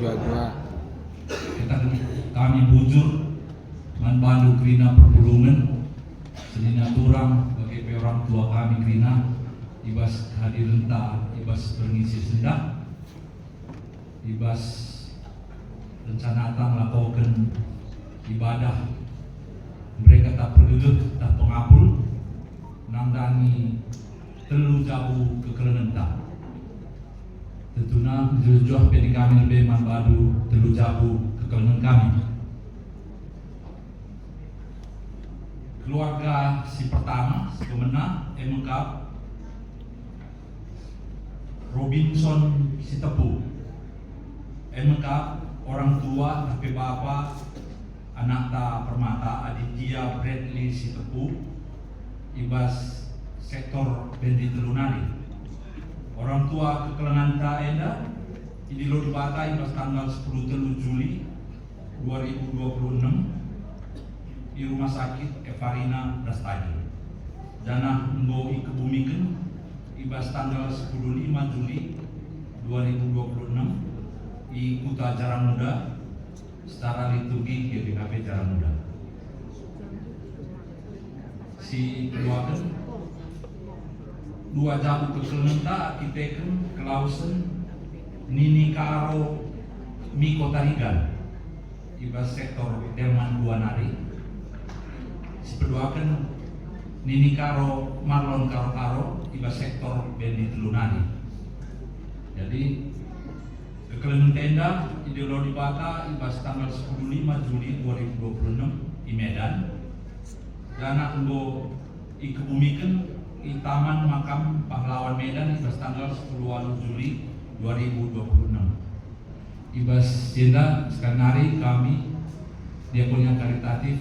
Kita kami bujur manbandu Krina perpulungan senina turang bagi orang tua kami Krina ibas hadirenta ibas berngisi sendak ibas rencanatan lakukan ibadah mereka tak pergelut tak pengapul nandani telu jabu kekelenenta tentunya jujur pedi kami lebih manbadu telu jabu kekelengan kami. Keluarga si pertama si pemenang emengkap Robinson si tepu emengkap orang tua tapi bapa anak ta permata Aditya Bradley si tepu ibas sektor bendi telunari orang tua kekelengan ta enda ini lo dibata ibas tanggal 10 Juli 2026 di rumah sakit Evarina Brastagi dana ngoi kebumikan ibas tanggal 15 Juli 2026 di Kuta Jarang Muda secara liturgi GBKP Jarang Muda si keluarga dua jabu kekelenenta akiteken kelausen Nini Karo Miko Tarigan ibas sektor Delman Buanari si peduakan Nini Karo Marlon Karo ibas sektor Bendi Telunari. Jadi kekelengan tenda ideologi bata ibas tanggal 15 Juli 2026 di Medan dana enggo ikebumikan di Taman Makam Pahlawan Medan ibas tanggal 10 Juli 2026 ibas jenda sekarang kami dia punya karitatif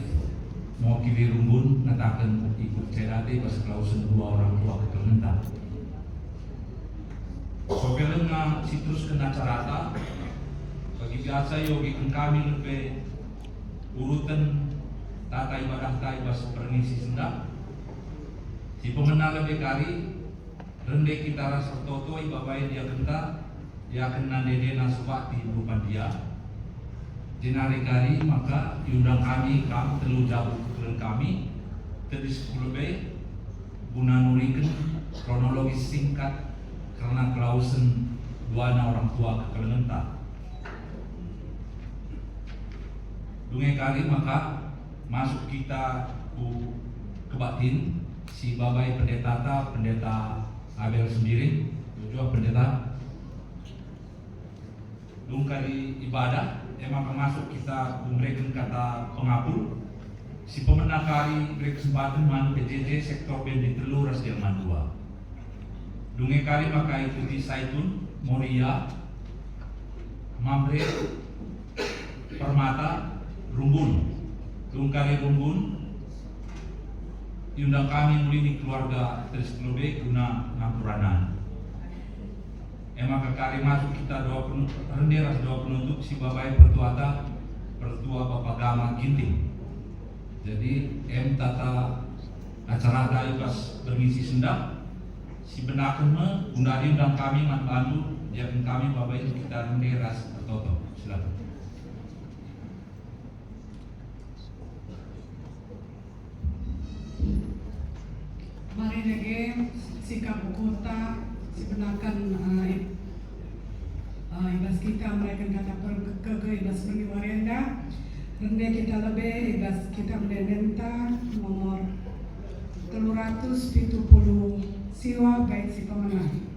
mewakili Rumbun natakan ikut cerati ibas klausen dua orang tua kekelengan sokeleng situs kena carata bagi biasa yogi kami lebih urutan tata ibadah ta ibas permisi sendak si pemenang lebih kari rende kita rasa toto ibabai dia kenta dia kena dede nasuak di berupa dia jenari kari maka diundang kami telu jauh ke kami terdis lebih guna nurikan kronologis singkat karena klausen dua orang tua kekelengan dungai kali maka masuk kita ke batin si babai pendeta Abel sendiri juga pendeta dung kali ibadah emang masuk kita memberikan kata pengabul si pemenang kali beri kesempatan man PJJ sektor Bendi Telu Ras Delman 2 dungai kali maka ikuti Saitun Moria Mamre Permata Rumbun Tungkari Rumbun diundang kami melini keluarga Tris Klube guna ngampuranan emang kekari masuk kita renderas dua penutup si babai pertua Bapak Gama Ginting jadi tata acara dari pas bermisi sendak si benakan guna diundang kami manbantu jangan kami babai itu kita renderas bertoto silakan. Mari lagi sikap kota sebenarkan ibas kita mereka kata ke ibas pengiwarenda rende kita lebih ibas kita mendenta nomor 370 siwa baik si pemenang.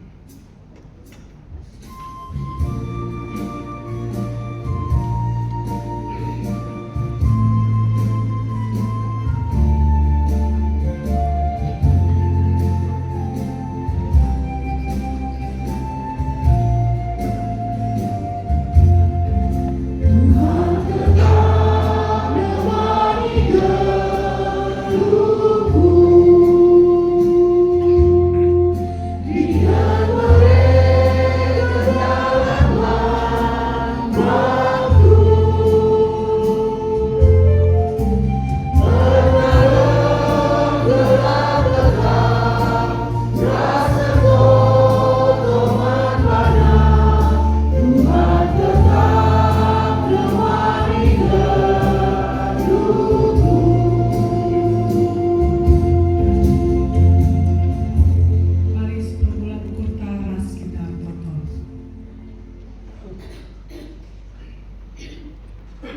Yeah.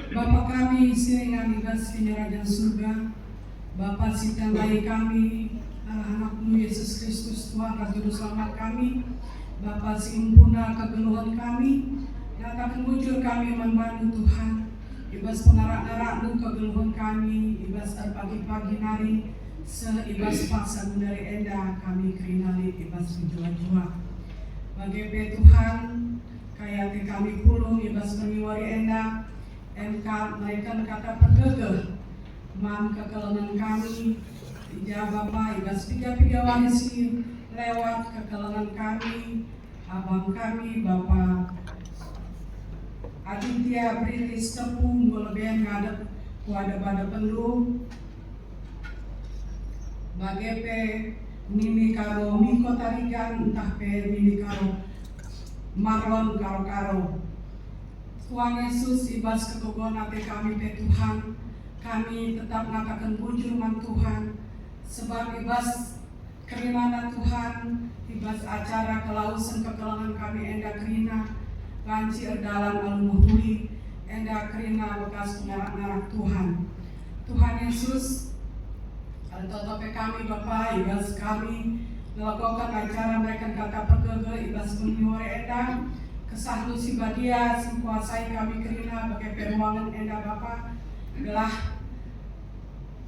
Bapa kami siringan ibas kerajaan surga, Bapa sitandai kami anak-Mu Yesus Kristus Tuhan Juru Selamat kami, Bapa simpuna kegeluhan kami, nyatakan bujur kami membantu Tuhan, ibas pengarak-ngarak-Mu kegeluhan kami, ibas pagi-pagi nari, seibas paksa dari enda kami kerinali ibas menjua-jua. Bagi Tuhan, kaya kami pulung ibas mengiwari enda, MK mereka kata pergegeh man kekelengan kami ya Bapa ibas piga-piga wanisi lewat kekelengan kami abang kami Bapa Aditya Brilis Tepung lebihan ngadep kuada pada pendu bagepe Nini karo Miko Tarigan entah pe Nini karo Marlon karo Tuhan Yesus ibas kekogon ate kami pe Tuhan, kami tetap ngatakan bujur man Tuhan, sebab ibas kerinana Tuhan, ibas acara kelausan kekelangan kami enda kerina, banci erdalan alumuhuli, enda kerina bekas pengarak-ngarak Tuhan. Tuhan Yesus, al-totope kami Bapa, ibas kami melakukan acara mereka kata pergege, ibas mengiwari enda, kesah lu si badia, si kuasai kami kerina bagai peruangan enda Bapa adalah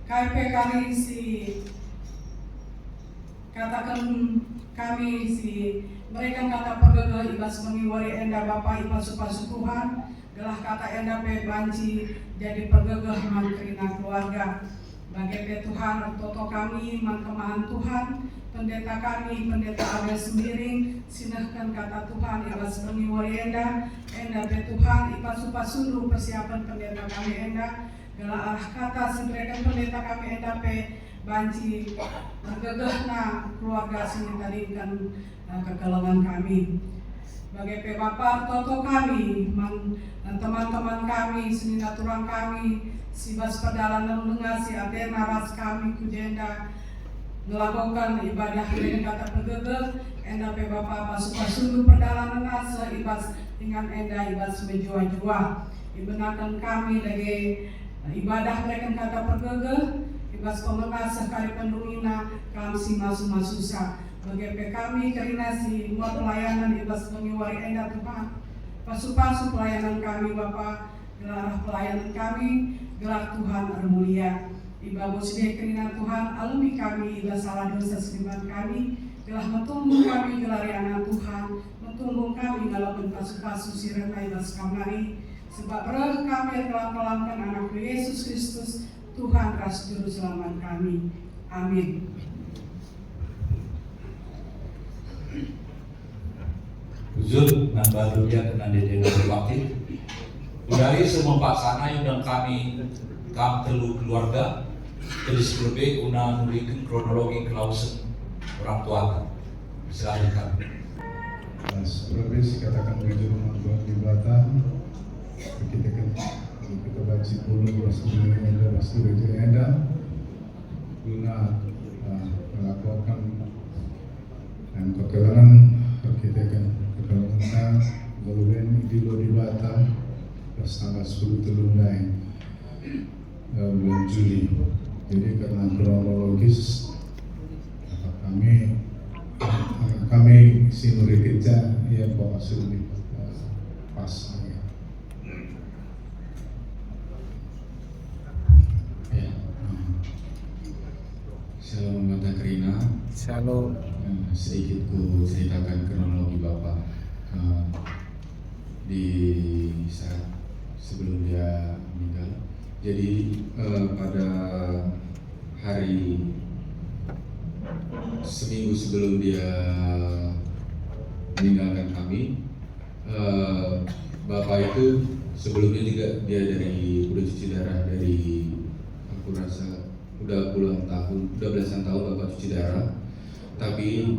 KP kami si katakan kami si mereka kata pergege ibas mengiwari enda Bapa ibas supasu Tuhan adalah kata enda pe banci jadi pergege man kerina keluarga bagai Tuhan toto kami man kemahan Tuhan pendeta kami, pendeta Abel sendiri, sinahkan kata Tuhan, ibas mengiwari enda be Tuhan, ibas supasulu persiapan pendeta kami enda, gala arah kata seberikan pendeta kami enda pe banci bergegehna keluarga sini tadi kan kegelangan kami. Bagai pe Bapak toto kami, teman-teman kami, sini naturang kami, si bas perjalanan dengar si Adena ras kami kujenda melakukan ibadah dengan kata pergege enda pe Bapa pasu-pasu perjalanan asa ibas dengan enda ibas menjua-jua ibenakan kami lagi ibadah mereka kata pergege ibas pemenang sekali pendungina kami si masu-masu susah bagi kami karena si muat pelayanan ibas mengiwari enda Tuhan pasu-pasu pelayanan kami Bapa gelar pelayanan kami gelar Tuhan mulia Iba bosnya keringan Tuhan, alumi kami, iba salah dosa seniman kami, gelah mentumbuh kami gelari anak Tuhan, mentumbuh kami dalam pasu-pasu sirena iba sekamari, sebab roh kami telah melamkan anak Yesus Kristus, Tuhan ras juru selamat kami. Amin. Uzur dan baru dia kena dedek waktu. Dari semua paksana yang kami telu keluarga. Jadi sebelumnya una memberikan kronologi kelausan orang tua. Silakan. Sebelumnya katakan bujur rumah Tuhan di Batam. Kita baca puluh sebelumnya pasti bujur enda. Guna melakukan dan kekelangan kita kan kekelangan golongan di Batam pas tanggal 10 Julai bulan Juli. Jadi karena kronologis kami si murid kerja yang bawa sulit pas ya. Shalom Mata Krina. Shalom. Sedikit ku ceritakan kronologi Bapak di saat sebelum dia meninggal. Jadi pada hari seminggu sebelum dia meninggalkan kami, Bapak itu sebelumnya juga dia udah cuci darah dari aku rasa udah belasan tahun Bapak cuci darah, tapi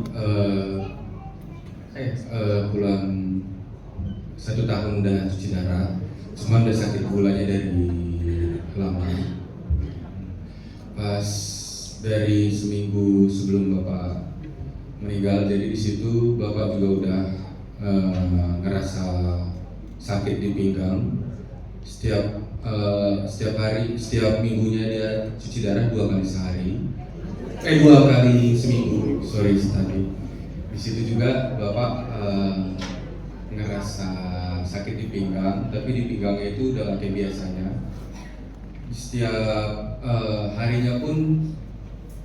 pulang 1 tahun udah cuci darah, cuma udah sakit gulanya dari lama. Pas dari seminggu sebelum Bapak meninggal, jadi di situ Bapak juga udah ngerasa sakit di pinggang, setiap hari, setiap minggunya dia cuci darah 2 kali sehari, 2 kali seminggu, sorry tadi. Di situ juga Bapak ngerasa sakit di pinggang, tapi di pinggangnya itu udah kayak biasanya. Setiap harinya pun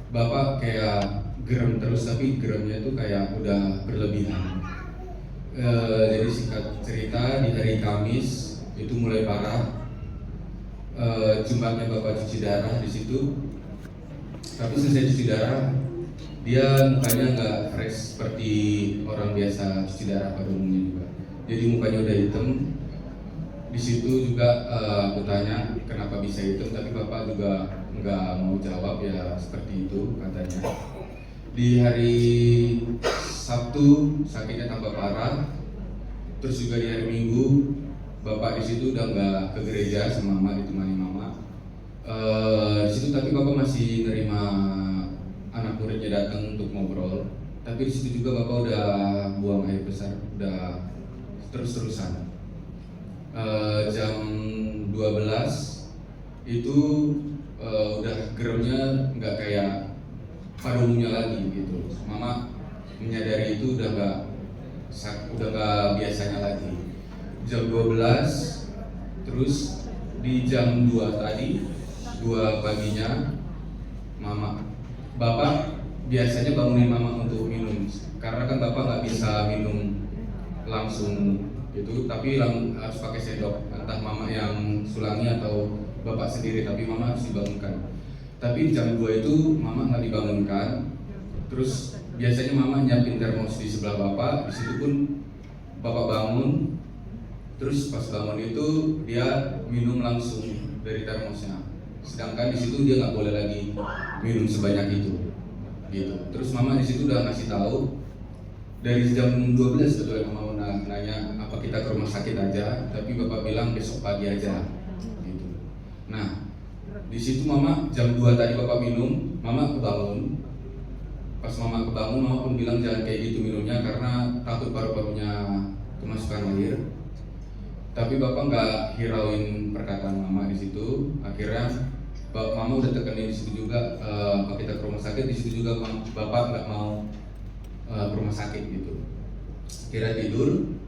Bapak kayak gerem terus, tapi geremnya itu kayak udah berlebihan. Jadi singkat cerita, di hari Kamis itu mulai parah. Jumatnya Bapak cuci darah di situ, tapi selesai cuci darah dia mukanya nggak fresh seperti orang biasa cuci darah pada umumnya juga. Jadi mukanya udah hitam. Di situ juga aku tanya kenapa bisa hitam, tapi Bapak juga nggak mau jawab, ya seperti itu katanya. Di hari Sabtu sakitnya tambah parah. Terus juga di hari Minggu Bapak di situ udah nggak ke gereja sama Mama, ditemani Mama. Di situ tapi Bapak masih nerima anak muridnya datang untuk ngobrol. Tapi di situ juga Bapak udah buang air besar, udah terus-terusan. Jam 12 itu udah geremnya nggak kayak pada umumnya lagi gitu. Mama menyadari itu udah nggak biasanya lagi. Jam 12, terus di jam 2 tadi, 2 paginya, Bapak biasanya bangunin Mama untuk minum, karena kan Bapak nggak bisa minum langsung gitu, tapi harus pakai sendok, entah Mama yang sulangi atau Bapak sendiri, tapi Mama harus dibangunkan. Tapi jam 2 itu Mama nggak dibangunkan. Terus biasanya Mama nyiapin termos di sebelah Bapak, di situ pun Bapak bangun. Terus pas bangun itu dia minum langsung dari termosnya. Sedangkan di situ dia nggak boleh lagi minum sebanyak itu, gitu. Terus Mama di situ udah ngasih tahu dari jam 12 sebetulnya Mama nanya apa kita ke rumah sakit aja, tapi Bapak bilang besok pagi aja, gitu. Nah di situ Mama jam 2 tadi Bapak minum, Mama kebangun. Pas Mama kebangun, Mama pun bilang jangan kayak gitu minumnya karena takut paru-parunya kemasukan air. Tapi Bapak nggak hirauin perkataan Mama di situ. Akhirnya Mama udah tekenin di situ juga, kalau kita ke rumah sakit, di situ juga Bapak nggak mau ke rumah sakit gitu. Akhirnya tidur,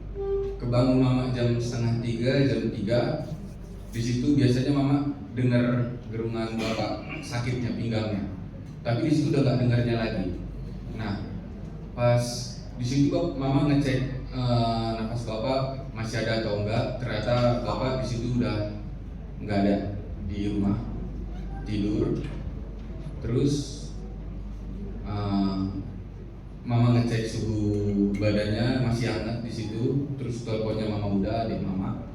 kebangun Mama jam 2:30, jam 3. Di situ biasanya Mama dengar gerungan Bapak sakitnya pinggangnya, tapi di situ udah nggak dengarnya lagi. Nah, pas di situ Mama ngecek nafas Bapak masih ada atau enggak. Ternyata Bapak di situ udah nggak ada di rumah, tidur. Terus Mama ngecek suhu badannya masih hangat di situ. Terus teleponnya Mama udah, adik Mama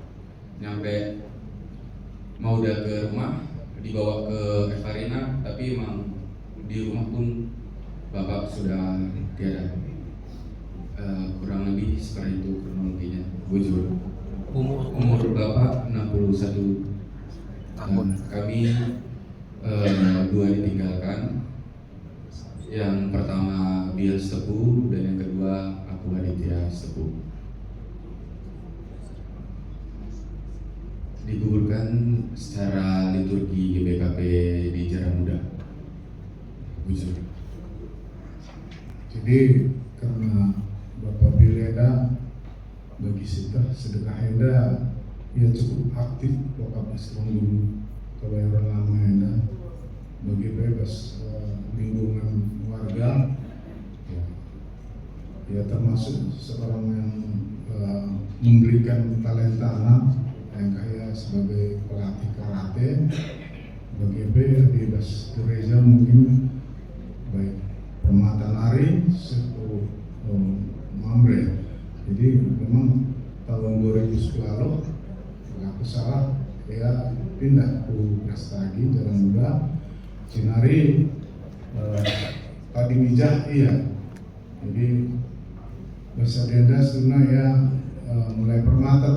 nyampe mau udah ke rumah, dibawa ke Evarina, tapi emang di rumah pun Bapak sudah tiada. Kurang lebih seperti itu kronologinya. Bujur. Umur Bapak 61 tahun. Kami 2 ditinggalkan. Yang pertama Bill sepuh dan yang kedua aku Aditya sepuh. Dikuburkan secara liturgi GBKP di Jaran Muda. Bujur. Jadi karena Bapak Bileda bagi kita sedekah Enda, ia cukup aktif Bapak Islam dulu kebayaran lama Enda bagi bebas lingkungan warga. Ya termasuk seorang yang memberikan talenta yang kaya sebagai pelatih karate bagi bebas gereja, mungkin baik Permata Nari serta Mamre. Jadi memang tahun 2010 kalau aku salah ya pindah ke Prestagi Jalan Muda Cinari tadi mijah iya. Jadi bahasa denda sunnah ya mulai Permata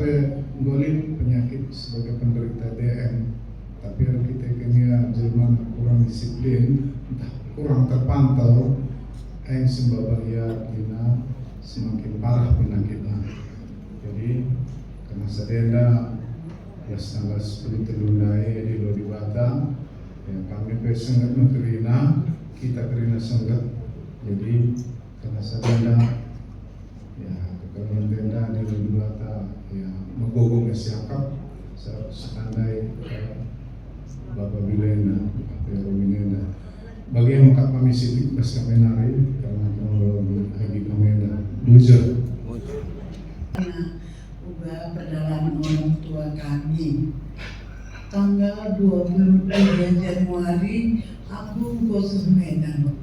golin penyakit sebagai penderita DM, tapi kita kimia Jerman kurang disiplin, kurang terpantau, yang sembahaya kita semakin parah penyakitnya. Jadi karena sedenda tanggal 10 terlunai di Lodi Batam. Ya, kami sangat mengerina, kita kerina sangat. Jadi karena sadanda ya kekalan tenda di Lodi Batam ya menggogong siakap sekandai Bapak Bilena, Bapak Rominena. Bagi yang mengkat kami sidik pas kami nari karena kami lagi kami duzer. Ubah perjalanan orang tua kami. Tanggal 23 Januari aku ke Medan.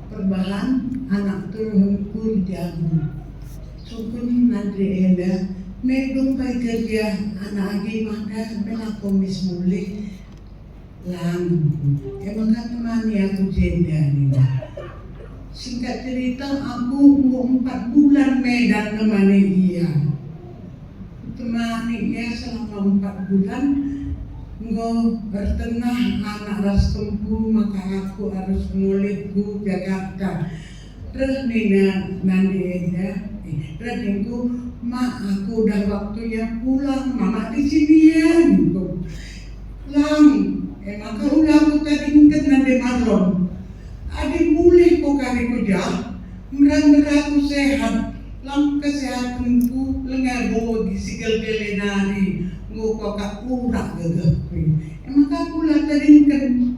Perbahan anak turunku jago. Sukun nanti ada medung pai kerja anak lagi maka bela komis mulih lang. Emang kan temani aku jenda nih. Singkat cerita aku 4 bulan Medan temani dia. Temani dia selama 4 bulan. Ngo bertenah anak ras tempu maka aku harus mulih ku Jakarta. Terus nina nanti ada. Terus aku mak aku udah waktunya pulang. Mama di sini ya. Lang. Maka udah aku tadi ingkat nanti malam. Adik mulih kok kali kerja. Merang-merang aku sehat. Lang kesehatanku lengar bawa gisikal gelenari. Ngoko kakura gagapi. Emang kakula tadingkan.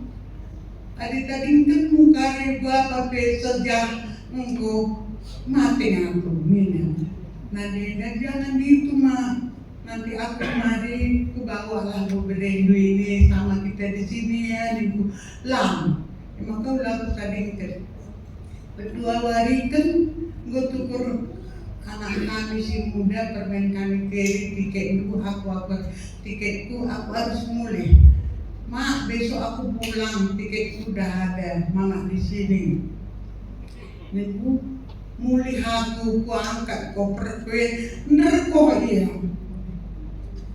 Tadingkan muka riba pape sejak ngoko mati aku minum. Nanti jangan gitu mah. Nanti aku mari ku bawalah berendu ini sama kita di sini ya niku. Lang. Emang kau laku tadingkan. Berdua hari kan gue tukur anak kami si muda permen kami kiri tiketku tiketku aku harus mulih. Mak besok aku pulang tiketku udah ada mama di sini. Niku mulih aku angkat koper kue nerko iya.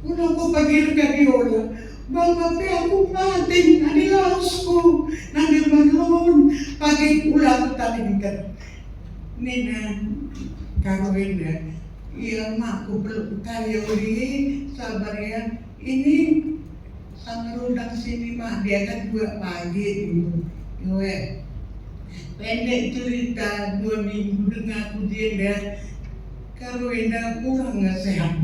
Udah aku pagi ke diola. Bapak aku mati nadi lausku nadi bangun pagi ulah aku tadi dekat. Nina karo Enda, iya mak aku perlu kaya uli sabar ya. Ini sama rudang sini mak dia kan 2 pagi dulu. Yowe pendek cerita 2 minggu dengan aku dia karo Enda kurang nggak sehat.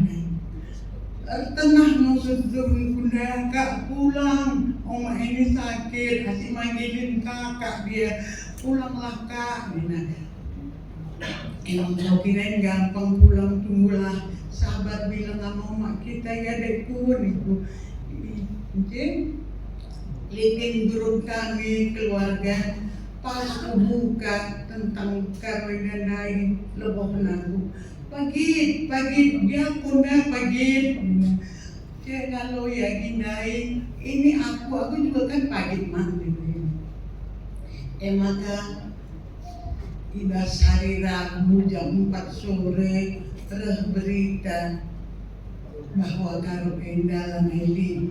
Tengah maksud bunda kak pulang, oma ini sakit, asyik manggilin kakak dia pulanglah kak. Emang kau kirain gampang pulang, tunggulah sahabat bilang sama mak kita ya dekku niku. Likin grup kami keluarga pas buka tentang karena naik lebih menaku. Pagi dia punya pagi. Dia kalau ya gindai ini aku juga kan pagi mandi. Maka ibas hari Rabu jam 4 sore terus berita bahwa karo Enda lameli.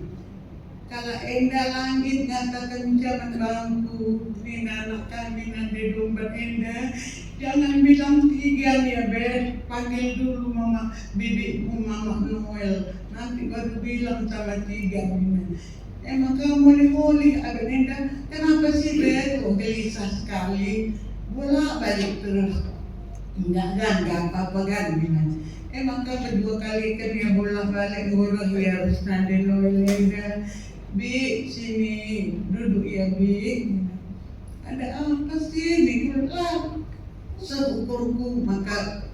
Kalau Enda langit ngatakan zaman bangku ini anak kami nanti domba Enda. Jangan bilang 3 ya Ber, panggil dulu mama bibiku mama Noel. Nanti baru bilang sama 3 ini. Emang kamu boleh ada Enda? Kenapa sih Ber? Oh gelisah sekali. Bola balik terus. Enggak apa-apa kan bilang. Emang kan 2 kali kan dia bola balik ngurus ya harus nanti Noel Enda. Bi sini duduk ya Bi. Ada apa sih nih? Seukurku maka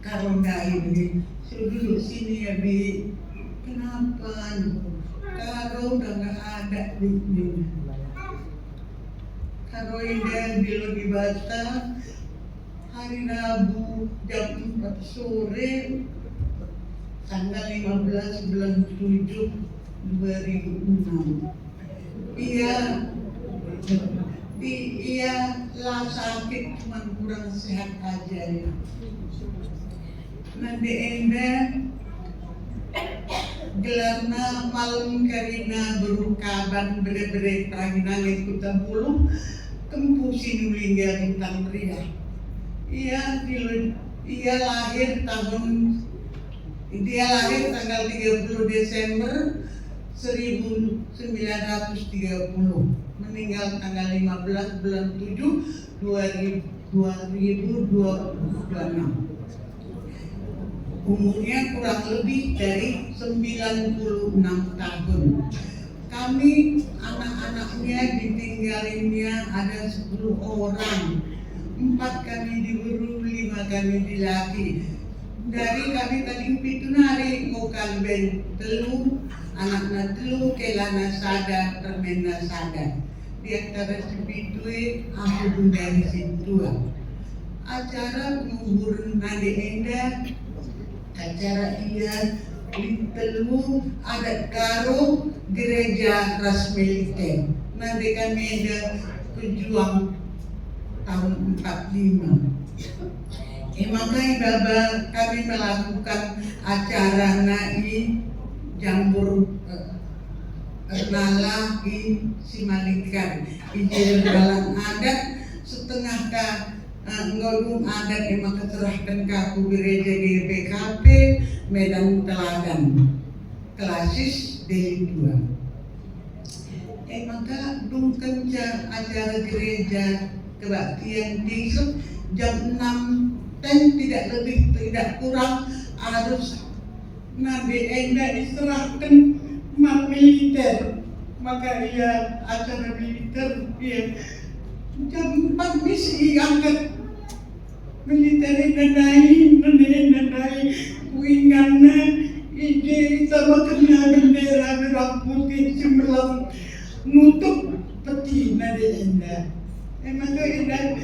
karena ini duduk sini ya Bi. Kenapa? Karo udah nggak ada di Karo Enda bilo di Batam hari Rabu jam 4 sore tanggal 15 bulan 7 2006. Iya lah sakit cuma kurang sehat aja ya. Nanti Enda gelarna malam karina berukaban bere-bere pagi nangis kutan puluh kempu sinulingga bintang pria. Ia lahir tahun Dia lahir tanggal 30 Desember 1930, meninggal tanggal 15 bulan 7 2026. Umurnya kurang lebih dari 96 tahun. Kami anak-anaknya ditinggalinnya ada 10 orang. 4 kami diburu, 5 kami dilaki. Dari kami tadi pitunari ngokal ben telu, anakna telu, kelana sada, permena sada. Di antara sepitue, aku dari situ. Acara penguburan Nade Enda, acara iya di telu adat karo gereja ras militer. Nade kami ada pejuang tahun 45. Makanya Baba kami melakukan acara nai jambur nala di Simalikan di jalan adat setengah ngomong adat emang keserahkan kaku gereja GPKP Medan Teladan klasis D2. Maka dungkan acara gereja kebaktian besok jam 6 dan tidak lebih tidak kurang harus Nabi Enda diserahkan militer. Maka ia acara militer dia jam 4 misi angkat militer nanai wingana ide sama kena bendera merah putih cemerlang nutup peti Nabi Enda. Maka Enda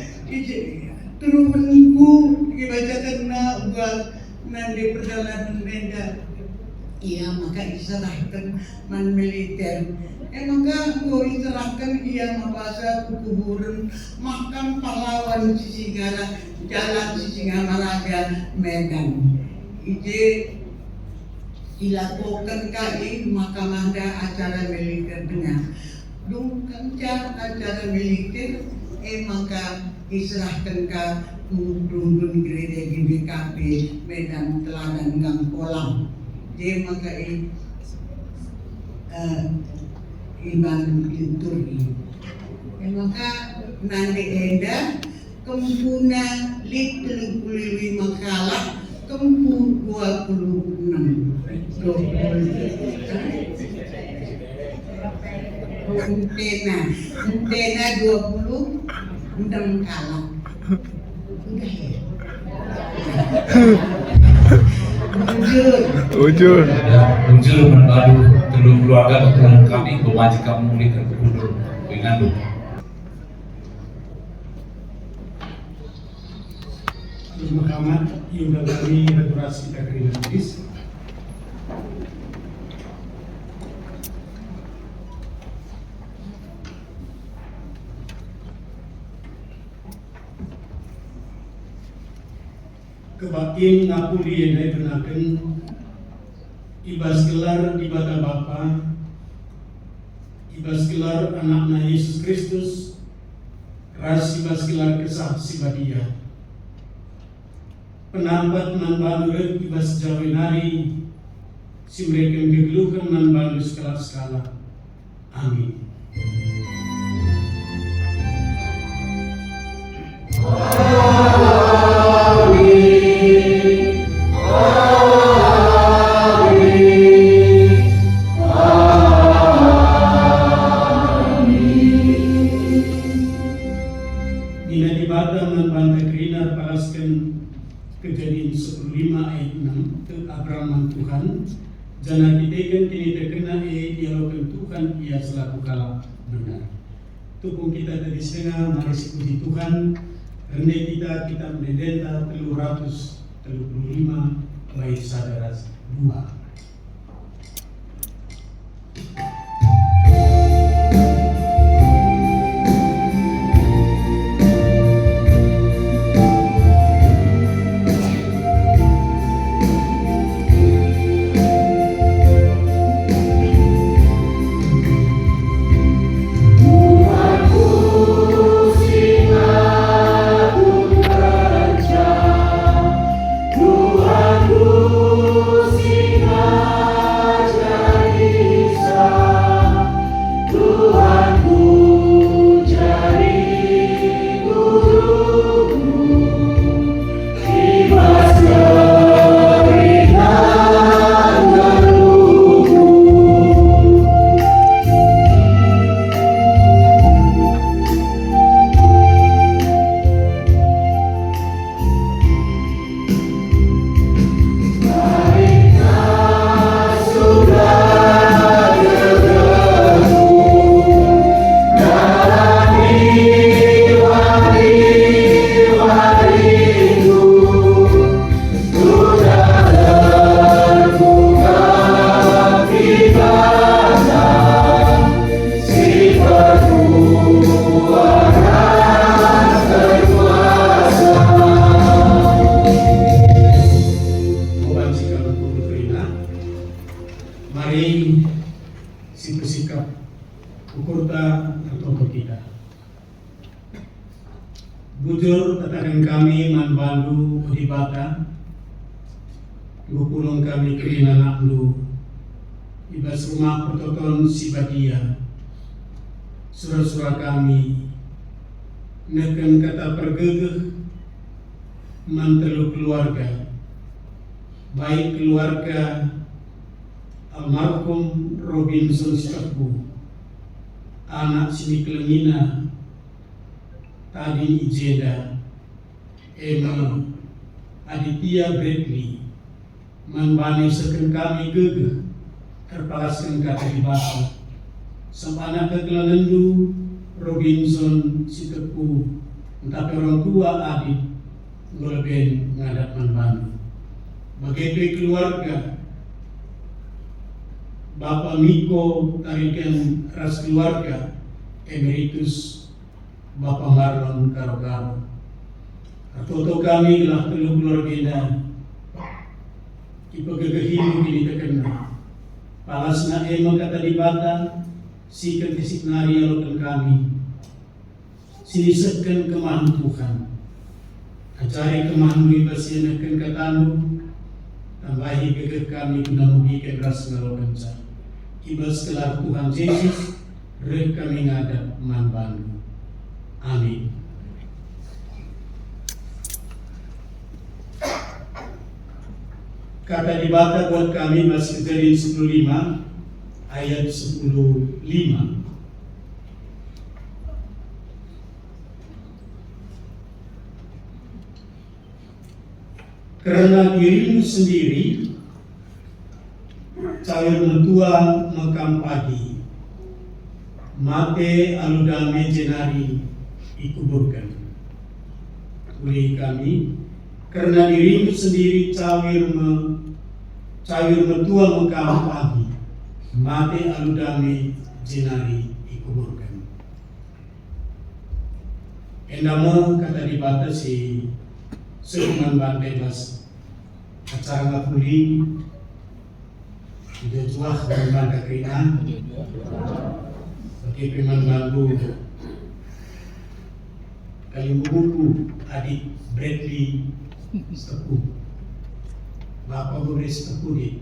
turun menunggu dibacakan buat nanti perjalanan Enda. Iya maka diserahkan man militer. Maka gue diserahkan ia mabasa kuburan makam pahlawan Sisingamaraga jalan Sisingamaraga Medan. Ije dilakukan kali makamanda acara militer dengan dungkan acara militer. Maka diserahkan ke Dundun Gereja GBKP Medan Teladan Gang Kolam. Jadi maka iban liturgi. Maka nanti Enda kempuna lit 35 kalah kempu 26 Untena 20 undang kalah. Udah ya. Ujur mengaduh telur keluarga ketemu kami kewajiban mulai ke kudur dengan Mahkamah yang kami regulasi teknis. Kebaktian ngapuri yang dikenakan ibas gelar ibadah Bapa, ibas gelar anaknya Yesus Kristus, ras ibas gelar kesaksi badia. Penambat nan balu ibas jawinari, si mereka kegeluhan nan balu skala-skala. Amin. Kejadian 15 ayat 6 ke Abraham Tuhan jangan ditekan kini terkena dialogkan Tuhan ia selaku kalah benar. Tukung kita tadi setengah mari puji Tuhan rendah kita mendeta 335 baik saudara 2. Tuhan ku mari sikap ukurta atau kita. Bujur tatakan kami manbandu udibata, gupulong kami kerina naklu, ibas rumah pertoton si badia, surah-surah kami, neken kata pergegeh, mantelu keluarga, baik keluarga almarhum Robinson Sitapu, anak sini Kelengina, Tadi Ijeda, Emma, Aditya Bradley, manbani seken kami gegeh, terpalaskan kata di basa, sempana kegelangendu Robinson Sitapu, entah orang tua adik, ngoleben ngadap manbani. Bagi keluarga, Bapak Miko tarikan ras keluarga emeritus Bapak Marlon Karo-Karo. Atau kami telah telur keluarga ipagagahimu kini terkena. Palas na emang kata di bata, sikat isiknari alokan kami. Sinisekkan kemahan Tuhan. Acari kemahan ibasinakan katandu, tambahi gagah kami guna mugikan ras ngalokan sa. Ibas kelar Tuhan Yesus, reh kami ngadap manbandu. Amin. Kata dibaca buat kami Mas Kejadian 10:5 ayat 10:5. Karena dirimu sendiri cair mentua mekam pagi, mate aludame jenari ikuburkan. Uli kami, karena dirimu sendiri cair mentua mekam pagi, mate aludame jenari ikuburkan. Endama kata dibatasi seruman bantai bas acara ngapuli tidak juah dengan kekeringan bagi peman bantu kalimubuku adik Bradley Sitapu Bapak Boris Sitapu di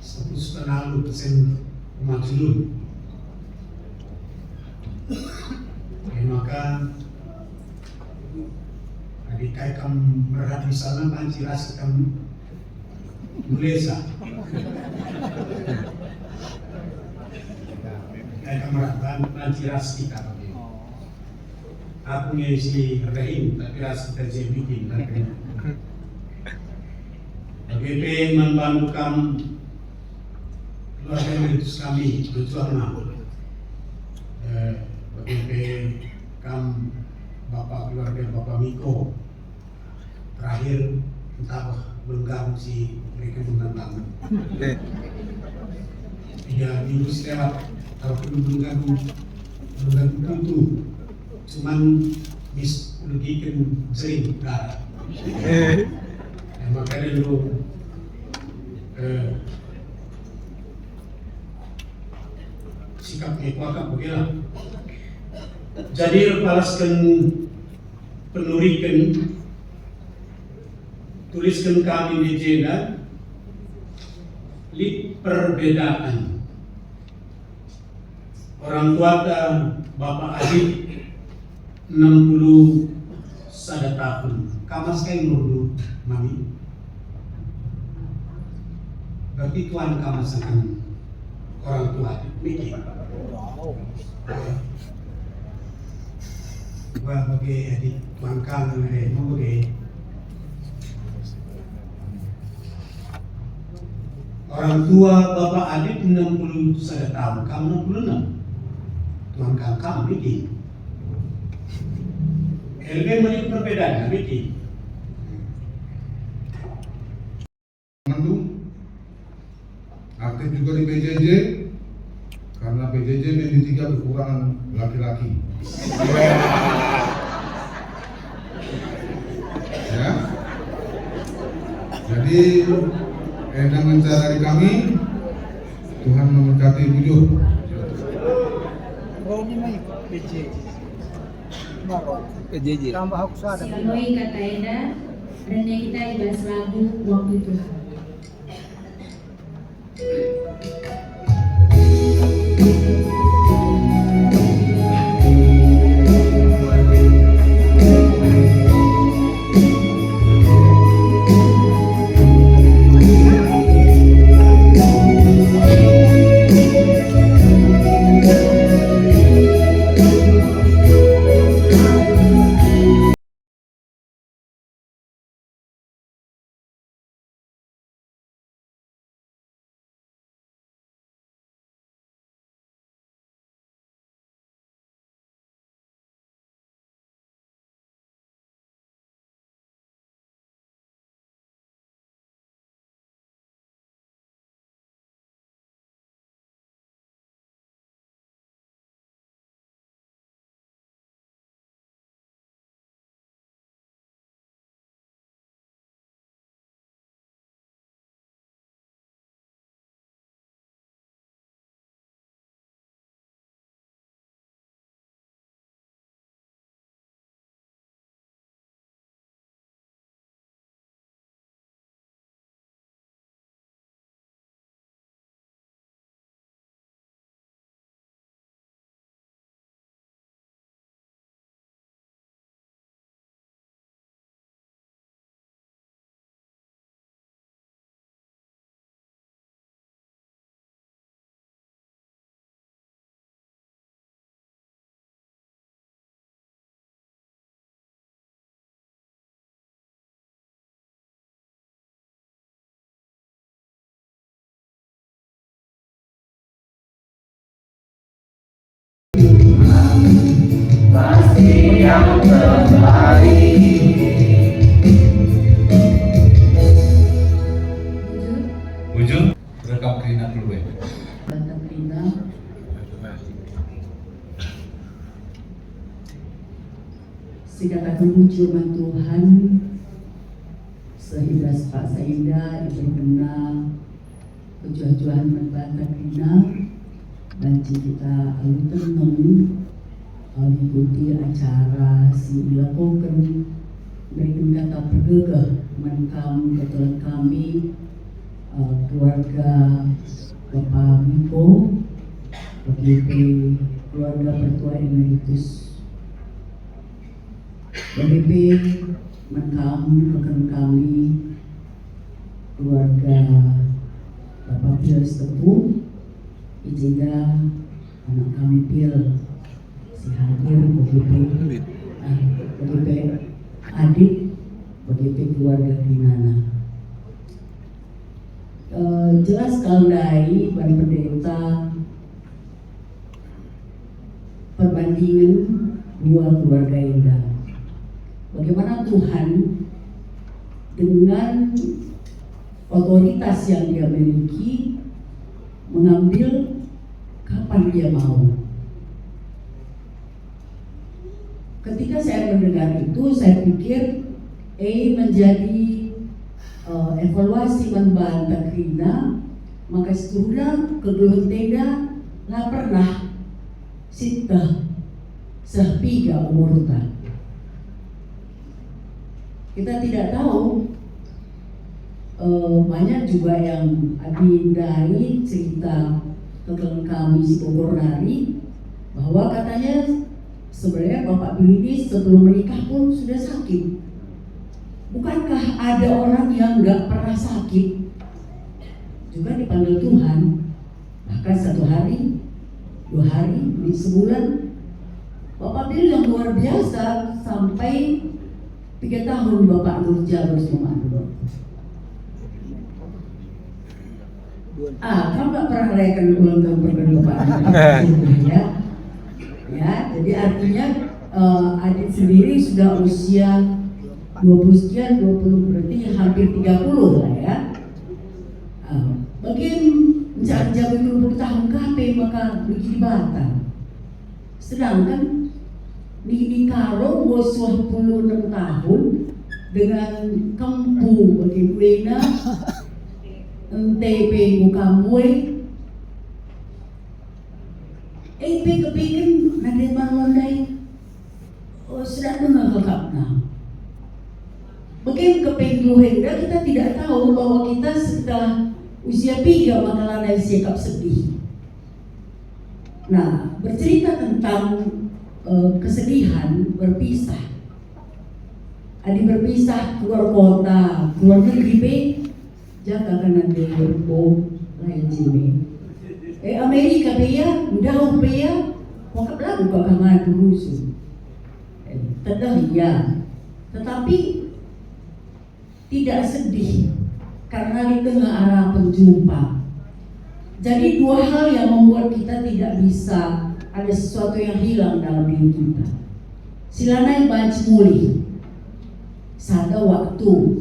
1,5% pemaksulun. Maka adik kai kam merhat di sana banci ras kam mulesa. Kai kam merhat banci ras kita. Aku ni si rahim tapi ras kita je bikin nak. BP membantu kam keluarga meritus kami berjuang BP kam Bapak keluarga Bapak Miko terakhir entah belum gabung si mereka menentang 3 minggu lewat kalau belum gabung tentu cuman mislogikan sering darah makanya dulu sikapnya kuat begini. Jadi palaskan penurikan tuliskan kami di jeda lip perbedaan orang tua Bapak adik 60 sada tahun kamas kain dulu mami berarti tuan kamas akan orang tua mikir wah bagi adik tuan kan mau bagi orang tua Bapak adik 60 sada tahun kamu 66 tuan kan kamu mikir LB melihat perbedaan mikir aktif juga di PJJ karena PJJ menjadi 3 kekurangan laki-laki. Ya. Jadi Enda mencari kami. Tuhan memberkati bujur. Silangoi kata Enda, dan kita ibas lagu waktu Tuhan. Bujur, rekam keringat dulu ya. Kata Prina, si katakan firman Tuhan seiras Pak Saida itu kena kejujuan membantah Prina dan kita alu tenang mengikuti acara si dilakukan mereka kata bergegah menkam ketua kami keluarga Bapak Miko, begitu keluarga Pertua Emeritus, begitu menkam rekan kami keluarga Bapak Pius Tepu, juga anak kami Pil si hadir begitu adik begitu keluarga Dinana. Jelas kaldai ban pendeta perbandingan dua keluarga Enda. Bagaimana Tuhan dengan otoritas yang dia miliki mengambil kapan dia mau. Ketika saya mendengar itu, saya pikir menjadi evaluasi membantah Krina, maka setelah kegeluh tenda lah pernah sita sepiga umurta. Kita tidak tahu, banyak juga yang dari cerita kekelang kami si Bogor Nari bahwa katanya sebenarnya Bapak Billy sebelum menikah pun sudah sakit. Bukankah ada orang yang nggak pernah sakit juga dipanggil Tuhan, bahkan 1 hari, 2 hari, sebulan. Bapak Billy yang luar biasa sampai 3 tahun Bapak Nurja bersama Ando. Kamu nggak pernah rayakan ulang tahun pernikahan Bapak Ando, ya. Jadi artinya adik sendiri sudah usia 20 sekian, 20 berarti hampir 30 lah ya. Bagian menjaga 20 tahun KP maka begini Batam. Sedangkan di Karo 26 tahun dengan kampung bagi Wena TP buka mue. Kepikir nanti malondai. Oh, sudah dengar lengkapnya. Mungkin kepengluhen kita tidak tahu bahwa kita setelah usia 3 bakalan ada sikap sedih. Nah, bercerita tentang kesedihan berpisah. Adik berpisah keluar kota, keluar negeri, jaga kanan dia lain sini. Amerika ya, jauh ya, pokok lagu bakalan rusuh. Tetap ya, tetapi tidak sedih karena di tengah arah penjumpa. Jadi 2 hal yang membuat kita tidak bisa ada sesuatu yang hilang dalam diri kita. Silanai banci muli. Sada waktu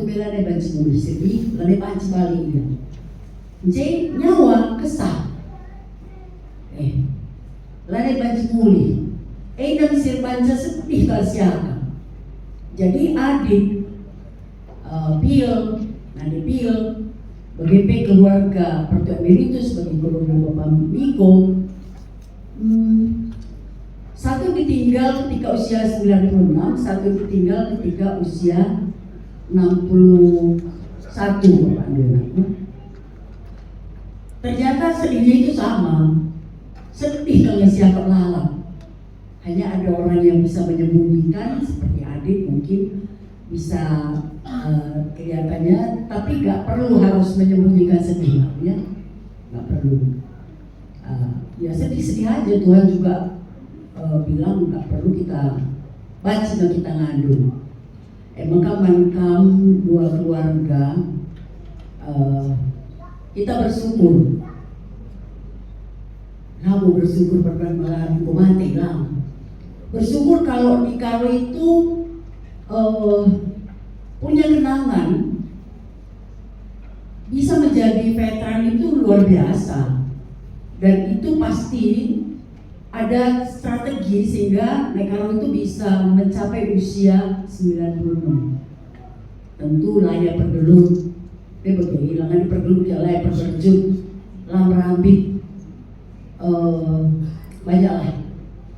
bela banci muli sedih, lane banci balik dia. Jadi nyawa kesah. Lane banci muli. Nang sir banca sedih kalsiaka. Jadi adik Pil, bagi keluarga Pertua Emeritus, bagi keluarga Bapak Miko, satu ditinggal ketika usia 96, satu ditinggal ketika usia 61, Bapak Andrew. Ternyata sedihnya itu sama, sedih kalau siapa lalat. Hanya ada orang yang bisa menyembunyikan, seperti adik mungkin bisa kelihatannya, tapi nggak perlu harus menyembunyikan sedih, ya, nggak perlu. Ya sedih-sedih aja, Tuhan juga bilang nggak perlu kita baca dan kita ngadu. Maka mankam 2 keluarga kita bersyukur. Kamu bersyukur berbahan mati lah. Bersyukur kalau di Karo itu punya kenangan, bisa menjadi veteran itu luar biasa, dan itu pasti ada strategi sehingga Nekaro itu bisa mencapai usia 96. Tentu layak pergelut, bagaimana hilangan pergelut ya layak perberjut, lam rambit, banyaklah,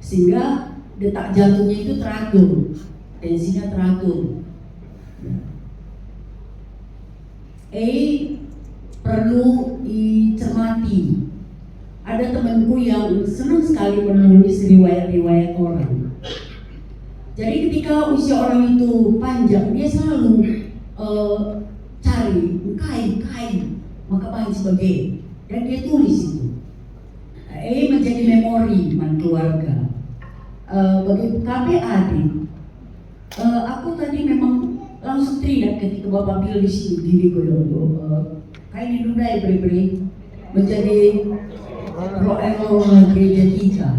sehingga detak jantungnya itu teratur, tensinya teratur. Perlu dicermati. Ada temanku yang senang sekali menulis riwayat-riwayat orang. Jadi ketika usia orang itu panjang, dia selalu cari kain, maka bahan sebagai, dan dia tulis itu. Menjadi memori man keluarga. Bagi kami adik, aku tadi memang langsung teringat ketika Bapak Bil di sini diri kain Indonesia beri menjadi roh gereja kita,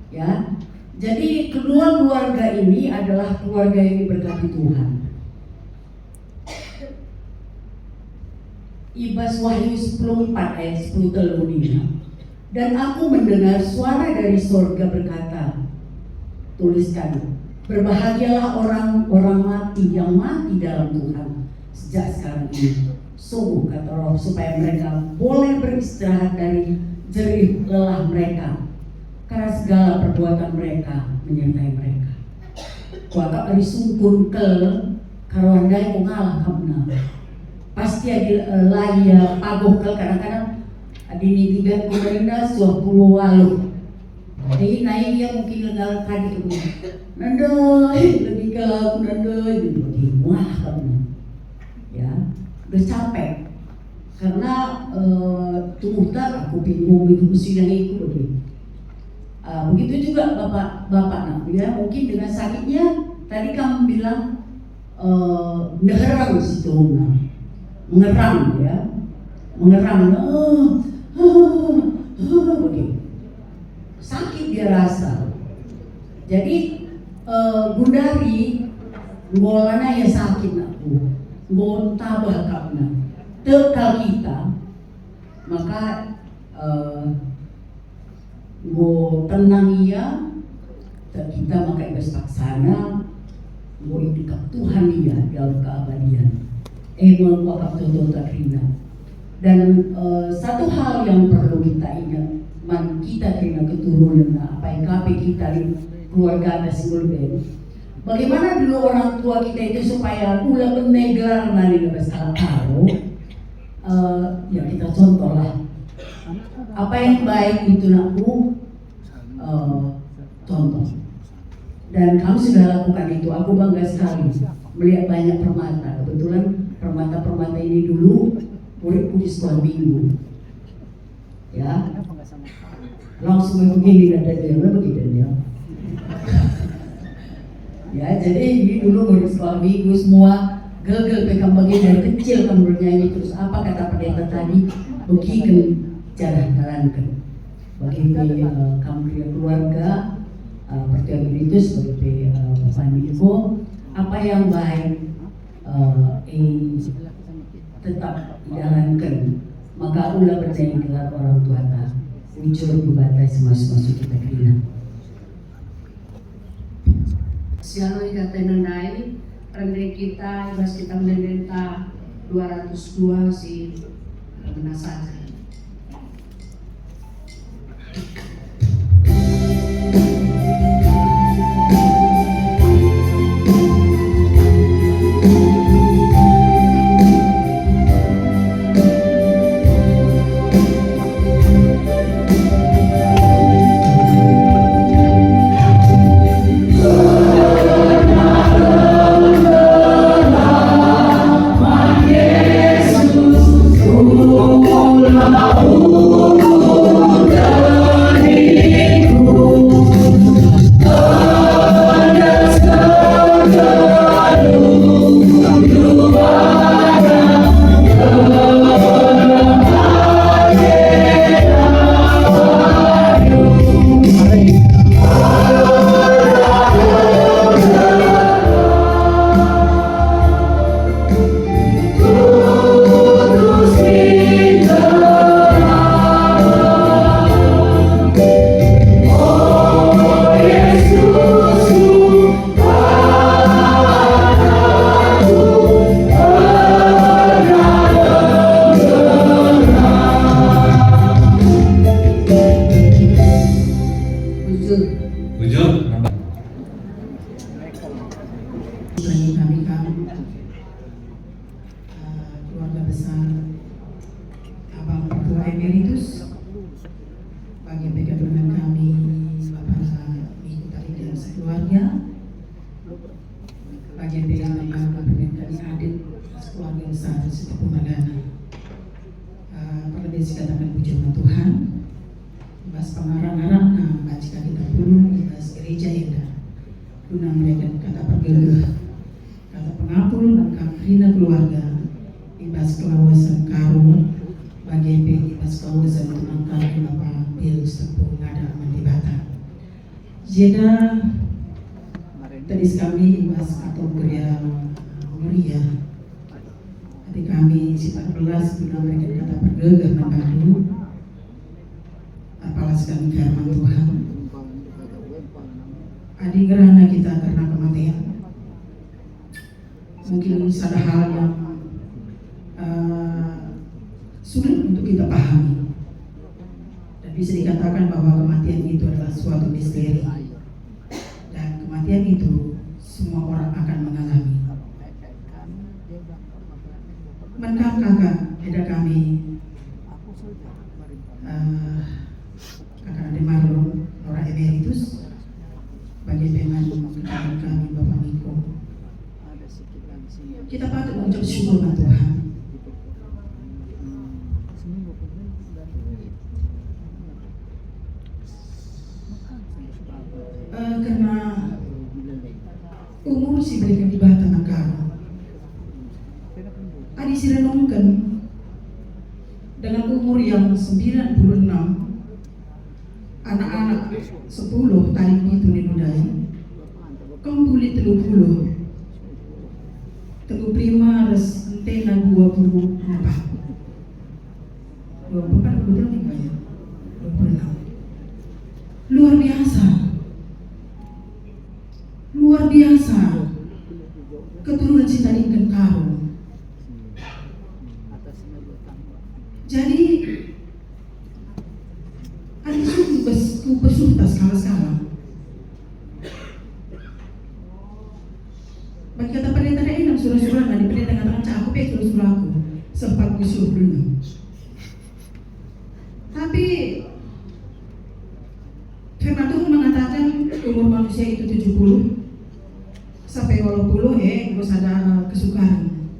ya. Jadi kedua keluarga ini adalah keluarga yang diberkati Tuhan. Ibas Wahyu 10:4 ayat 10 telunia. Dan aku mendengar suara dari sorga berkata, tuliskan, berbahagialah orang-orang mati yang mati dalam Tuhan sejak sekarang ini. Sungguh kata Roh, supaya mereka boleh beristirahat dari jerih lelah mereka, karena segala perbuatan mereka menyertai mereka. Kuatap dari sungkun ke karwandai mengalah kamna. Pasti ada laya pagoh ke kadang-kadang adini tiga kuda suah puluh walu. Jadi naik dia mungkin legal tadi kemudian. Nandoi lebih ke nandoi jadi muah kamu. Ya, udah capek. Karena tubuh tak aku bingung itu mesin yang itu begitu. Begitu juga bapak nak ya, mungkin dengan sakitnya tadi kamu bilang ngeram situ, mengeram ya, mengeram, begitu. Sakit dia rasa. Jadi Gundari bolana ya sakit aku, bon tabah kapna, tekal kita, maka go tenang ia, kita maka ibas paksana, go itikap Tuhan ia dalam keabadian. Bapak Toto Takrina. Dan satu hal yang perlu kita ingat, kita kena keturunan apa yang kita keluarga atas Gulben. Bagaimana dulu orang tua kita itu supaya ulah menegar nani besar karo, ya kita contoh lah. Apa yang baik itu aku contoh. Dan kamu sudah lakukan itu, aku bangga sekali melihat banyak permata. Kebetulan permata-permata ini dulu muridku di sekolah minggu, ya langsung begini ada dia begini ya. Jadi ini dulu murid sekolah minggu semua gel pegang bagian dari kecil kan bernyanyi terus apa kata pendeta tadi begitu jalan bagi kamu keluarga percaya itu sebagai Bapak Niko, apa yang baik tetap dijalankan, maka ulah percaya gelar orang tua ta ucur batas masuk kita kena. Siapa yang kata nandai, rendeng kita, ibas kita menenta 202 si menasakan. Keluarga besar Abang Ketua Emeritus, bagi pegangan kami Bapak Ibu tadi dan sekeluarga, bagi pegangan kami adik sekeluarga besar Setepu Magana, perlebih dikatakan puji Tuhan, bas pengarang-arang baca kita pun bas gereja indah, guna mereka kata pergeluh, kata pengapul dan kaprina keluarga. Ibas kelawasan karu bagi ibas kelawasan menangkan Bapak Bil Setepu Ngada Mandibata. Jeda tadi kami ibas atau geria mulia. Hati kami si 14 guna mereka kata pergegah membantu. Apalaskan firman Tuhan. Adi gerhana kita karena kematian. Mungkin ada hal yang sulit untuk kita pahami dan bisa dikatakan bahwa kematian itu adalah suatu misteri dan kematian itu semua orang akan mengalami. Menkam kakak ada kami kakak Ade Marlon Nora Emeritus bagi dengan kami Bapak Niko, kita patut mengucap syukur kepada Tuhan. Karena umur si mereka di Batam Angkara, adi si renungkan dengan umur yang 96, anak-anak 10 tarik itu ninudai, kau boleh 30, prima res antena 24 betul nih banyak 26. Luar biasa keturunan Citalingkan Karo Jadi ada tu bersuta skala-skala. Bagi kata pendeta ada enam surah-surah di pendeta katakan cak aku pe surah aku sempat kusuh dulu. Tapi firman Tuhan mengatakan umur manusia itu 70 sampai 80 harus ada kesukaran.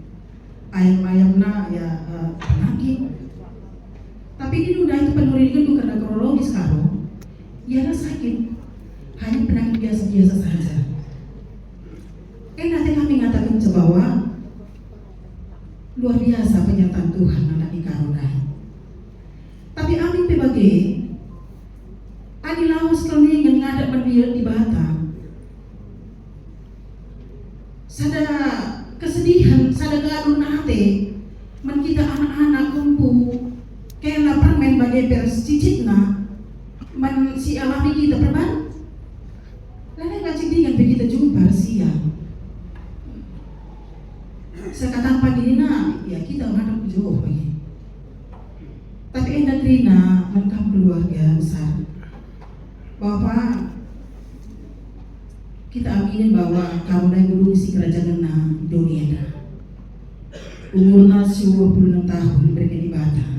Ayam-ayamna ya penyakit. Tapi di dunia itu penurikan itu karena kronologis karo. Ia sakit hanya penyakit biasa-biasa saja. Nanti kami mengatakan bahwa luar biasa penyertaan Tuhan anak ikaronai. Tapi amin berbagi, adi lawas kami yang ngadap mendiat di Batam. Sada kesedihan, sada galun hati, men kita anak-anak kumpul, kena permen bagai beres cicitna, men si alami kita perban. Lalu ngacik dengan begitu jumpa siang. Sekatan pagi ini ya kita menghadap jauh lagi. Tapi endah Trina lengkap keluarga besar. Bapak kita aminin bahwa kamu dah dulu si kerajaan dunia dah. Umurnya 26 tahun mereka di Batam.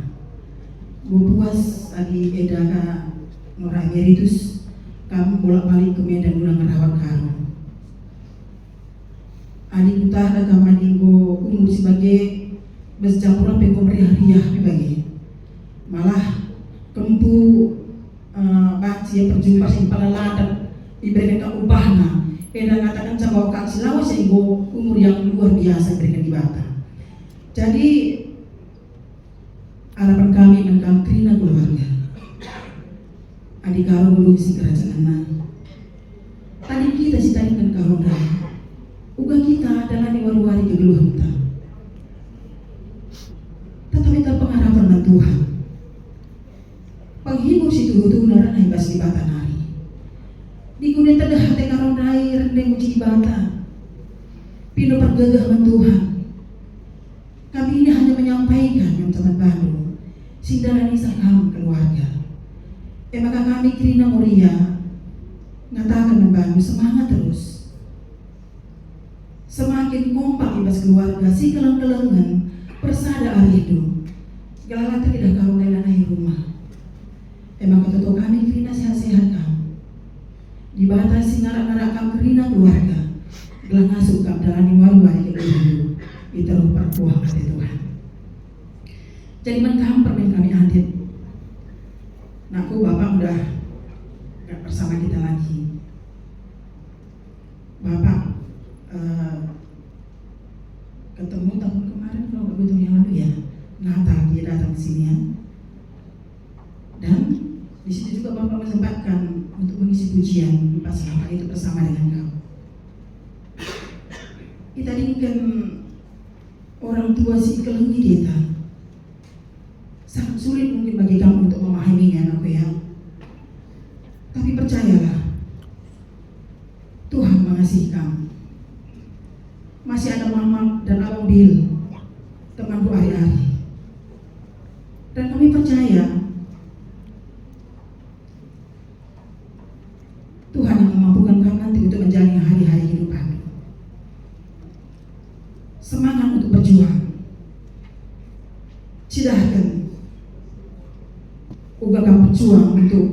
Gue puas lagi edaka Nora Emeritus. Kamu bolak-balik ke Medan ulang ngerawat kamu. Adik utah ada kamandinggo umur sebagai berjampuran pengomri hariah bagi malah kempu baci perjumpa sing palaladan diberikan ubahna dan mengatakan cabaw kak silawas sehingga umur yang luar biasa diberikan di Batam. Jadi harapan kami mengkamprina keluarga adik karo dulu si kerajaan tadi kita si tadi kan karo uga kita adalah di waru-wari kegeluhan kita. Tetapi terpengharapan dengan Tuhan. Penghibur si tuhu naran ay bas di Batam hari. Di kunin tedah hati karong rai rendeng uji di Batam. Pino pergagah dengan Tuhan. Kami ini hanya menyampaikan yang teman Bandung. Sindaran isah kamu keluarga. Maka kami Krina Moria ngatakan membantu semangat terus. Semakin kompak ibas keluarga si keleng-kelengan persada arido galala tidak kau lelanai rumah. Emang ketua kami Krina sehat-sehat kamu dibatasi ngarak-ngarak kamu Krina keluarga gelang masuk kamu dalani waru-wari ke dulu ditaruh perpuah oleh Tuhan. Jadi mengkampar yang kami hadir. Naku bapak udah gak bersama kita lagi. Bapak ketemu tahun kemarin kalau begitu yang lalu ya Natal dia datang ke sini ya, dan di situ juga bapak menyempatkan untuk mengisi pujian di pasal itu bersama dengan kamu. Kita ingin orang tua si kelengi kita sangat sulit mungkin bagi kamu untuk memahaminya anakku ya, tapi percayalah Tuhan mengasihi kamu. Masih ada mama dan abang Bill, temanku hari-hari. Dan kami percaya Tuhan yang memampukan kamu nanti untuk menjalani hari-hari kehidupan. Semangat untuk berjuang. Silahkan uga kamu berjuang untuk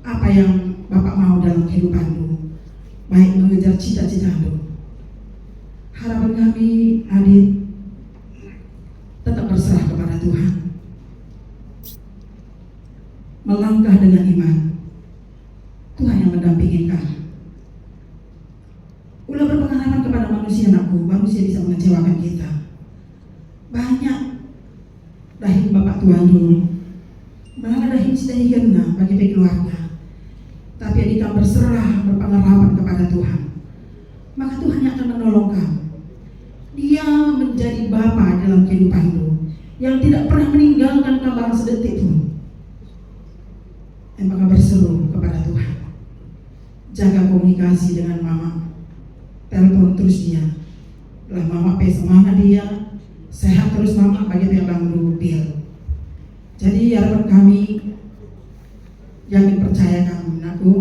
apa yang Bapak mau dalam kehidupanmu, baik mengejar cita-citamu. Harapan kami Adit tetap berserah kepada Tuhan, melangkah dengan iman. Tuhan yang mendampingi kamu. Ulah berpengalaman kepada manusia anakku, manusia bisa mengecewakan kita. Banyak dahil Bapak Tuhan dulu, malah dahil sudah kena bagi keluarga. Tapi Adit berserah berpengalaman kepada Tuhan, maka Tuhan yang akan menolong kamu. Dia menjadi Bapa dalam kehidupanmu yang tidak pernah meninggalkan kabar sedetik pun. Maka berseru kepada Tuhan, jaga komunikasi dengan mama, telepon terus dia. Lah mama semangat dia, sehat terus mama bagi Bang Bill. Jadi harapan kami yang percaya kamu aku,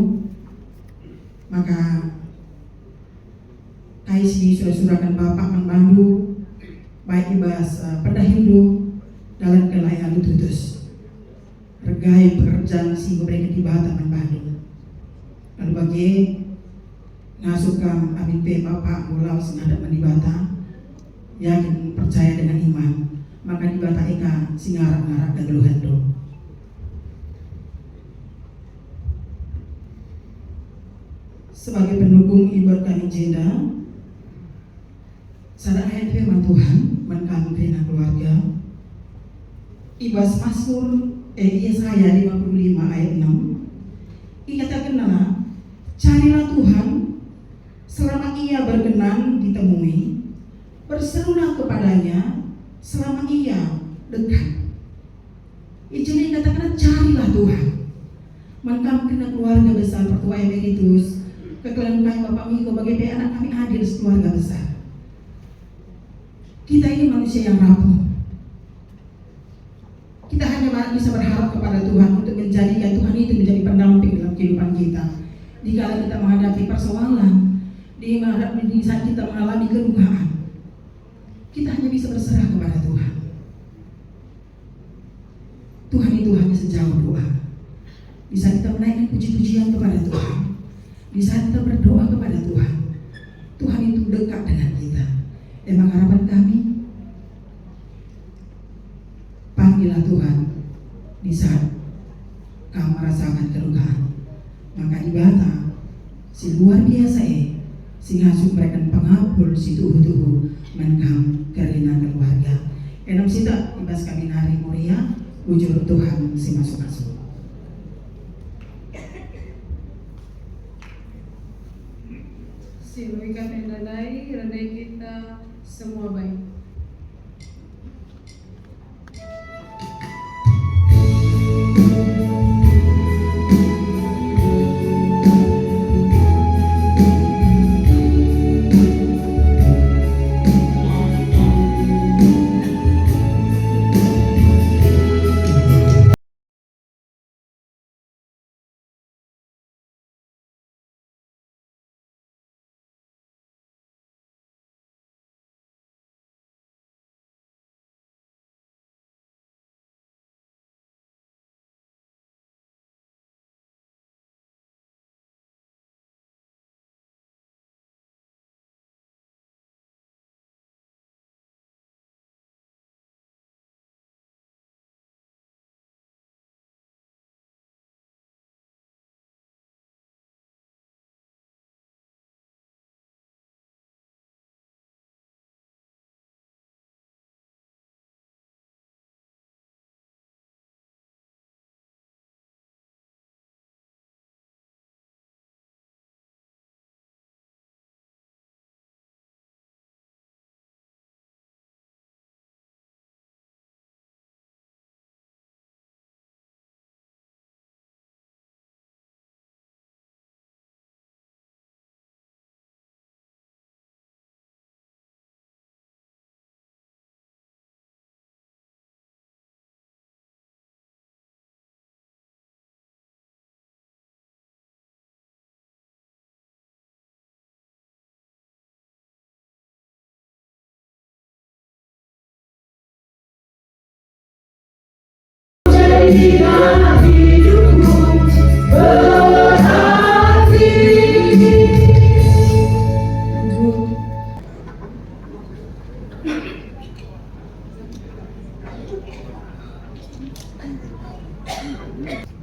maka KSI sudah surahkan Bapak membantu baik ibas perdahindu dalam kelayanan tutus regai pekerjaan si mereka di Batam membantu. Lalu bagi ngasukam amin pe Bapak mulau sengadak di Batam yakin percaya dengan iman, maka di Batam eka singarap-ngarap dan geluhan do. Sebagai pendukung ibadah kami jenda, sadar ayat firman Tuhan, kami kena keluarga. Ibas Mazmur Yesaya 55 ayat 6. Dikatakan, carilah Tuhan selama ia berkenan ditemui, berserulah kepadanya selama ia dekat. Jadi katakan carilah Tuhan. Maka kena keluarga besar pertua emeritus, kekelanjutan Bapak Miko bagi anak kami hadir sekeluarga besar. Kita ini manusia yang rapuh. Kita hanya bisa berharap kepada Tuhan untuk menjadikan Tuhan itu menjadi pendamping dalam kehidupan kita. Dikala kita menghadapi persoalan, di saat kita mengalami kedukaan, kita hanya bisa berserah kepada Tuhan. Tuhan itu hanya sejauh doa. Di saat kita menaikkan puji-pujian kepada Tuhan, di saat kita berdoa kepada Tuhan, Tuhan itu dekat dengan kita. Emang harapan kami, panggillah Tuhan di saat kamu merasakan kedukaan. Maka di Batam, si luar biasa si ngasuh mereka pengapul si tuhu-tuhu menkam karena keluarga. Enam sita ibas kami nari mulia, ujur Tuhan si masuk-masuk. Siluikan endadai, rendai kita semua baik.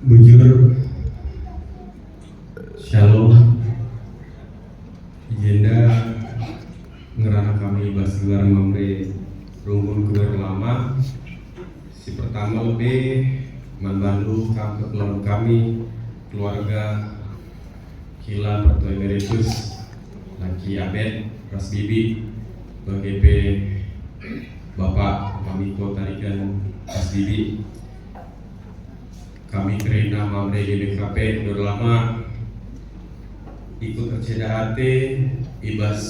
Bujur Shalom Jenda ngerana kami basilar mamre rumun keluar lama si pertama lebih membantu keluarga kami keluarga Kila Pertua Emeritus Laki Abed Ras Bibi BGP Bapak Mamiko Tarikan Ras Bibi. Kami kerina mamre GBKP udah lama ikut terceda hati ibas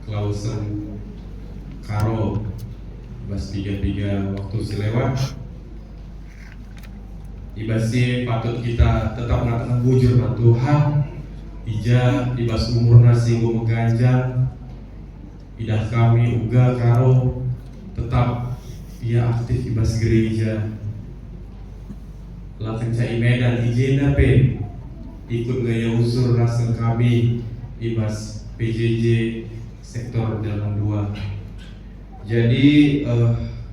klausen karo ibas 3 waktu silewat ibasnya patut kita tetap mengatakan bujur dengan Tuhan. Ija ibas umur nasi gue meganjang, idah kami uga karo tetap ia aktif ibas gereja. Langsung cai medan ijena pe ikut gaya usur rasa kami ibas PJJ sektor dalam 2. Jadi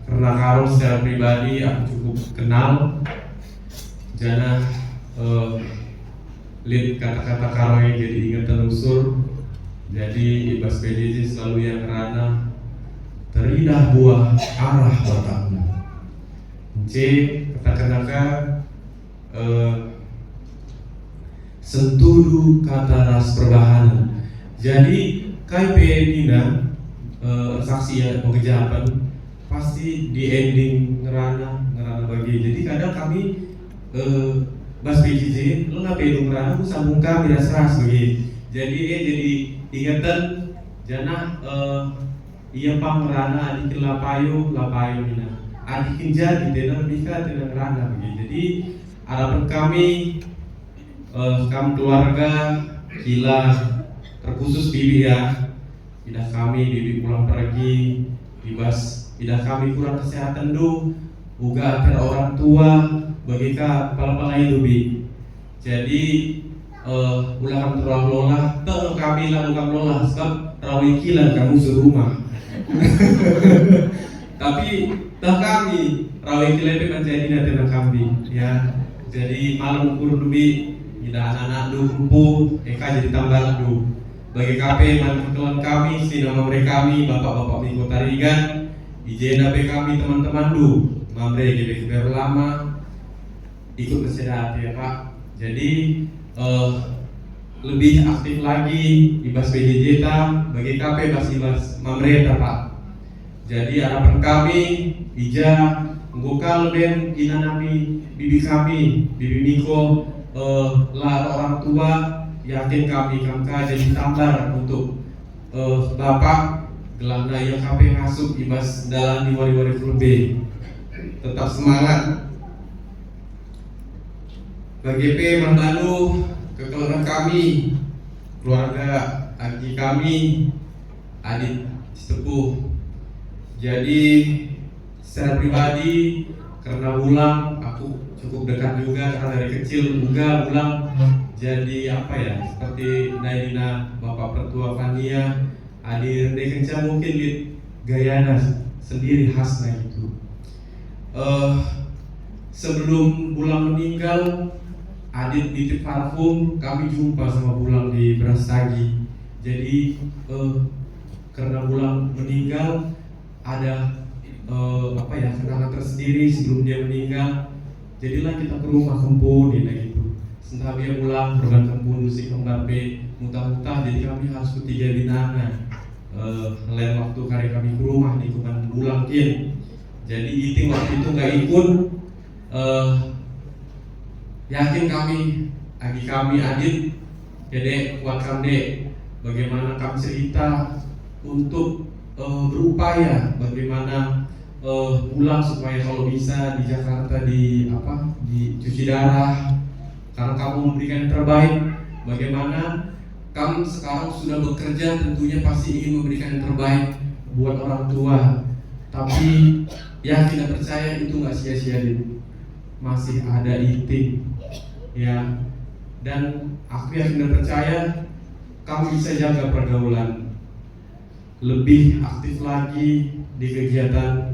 karena karo secara pribadi aku cukup kenal, jana lihat kata-kata karo yang jadi ingatan usur. Jadi ibas PJJ selalu yang ngerana teridah buah arah batangnya. C kata-kata sentudu kata ras perbahanan. Jadi KP Dina saksi ya pengejapan pasti di ending ngerana bagi. Jadi kadang kami bas PJJ lo nggak pedu ngerana aku sambung kami ras bagi. Jadi jadi ingatan jana iya pang ngerana adik lapayo Dina adik kinja di dena nikah dengan ngerana bagi. Jadi harapan kami kami keluarga gila terkhusus bibi ya, tidak kami bibi pulang pergi bebas, tidak kami kurang kesehatan do, uga akhir orang tua bagi kepala itu bi. Jadi ulah kami terlalu lolah, kami lalu kami lolah sebab terawih kilan kamu serumah. Tapi dah kami terawih kilan itu menjadi datang kami ya. Jadi malam kurang lebih tidak anak-anak do kumpul, eka jadi tambah do. Bagi KP teman-teman kami, si nama mereka kami, bapak-bapak di Kota Rigan, IJNAP kami teman-teman do, mamre GBK lama, ikut bersedat ya Pak. Jadi lebih aktif lagi ibas PJJ bagi KP ibas mamre Pak. Jadi harapan kami, Ija menggokal dan inanami bibi kami, bibi Miko, lah orang tua yakin kami jadi tambah untuk Bapak gelana yang KP masuk ibas dalam di wari-wari lebih tetap semangat. Bagi P membantu kekeluargaan kami, keluarga adik kami, adik sepupu. Jadi secara pribadi karena ulang aku cukup dekat juga karena dari kecil juga ulang jadi apa ya seperti Naidina Bapak Pertua Fania Adi Rende Kenca mungkin lihat gayana sendiri khasnya itu. Sebelum Bulang meninggal Adit nitip parfum kami jumpa sama Bulang di Brastagi. Jadi karena Bulang meninggal ada apa ya kenangan tersendiri sebelum dia meninggal. Jadilah kita ke rumah kempun gitu. Setelah dia pulang berban kempun si kembar B mutah-mutah. Jadi kami harus ketiga binana. Lain waktu kali kami ke rumah di kuman Bulang kin. Jadi iting waktu itu nggak ikut. Yakin kami, agi kami Adit, jadi kuatkan dek. Bagaimana kami cerita untuk berupaya bagaimana pulang supaya kalau bisa di Jakarta di cuci darah karena kamu memberikan yang terbaik. Bagaimana kamu sekarang sudah bekerja tentunya pasti ingin memberikan yang terbaik buat orang tua. Tapi ya kita percaya itu nggak sia-sia, masih ada itik ya. Dan aku yakin dan percaya kamu bisa jaga pergaulan lebih aktif lagi di kegiatan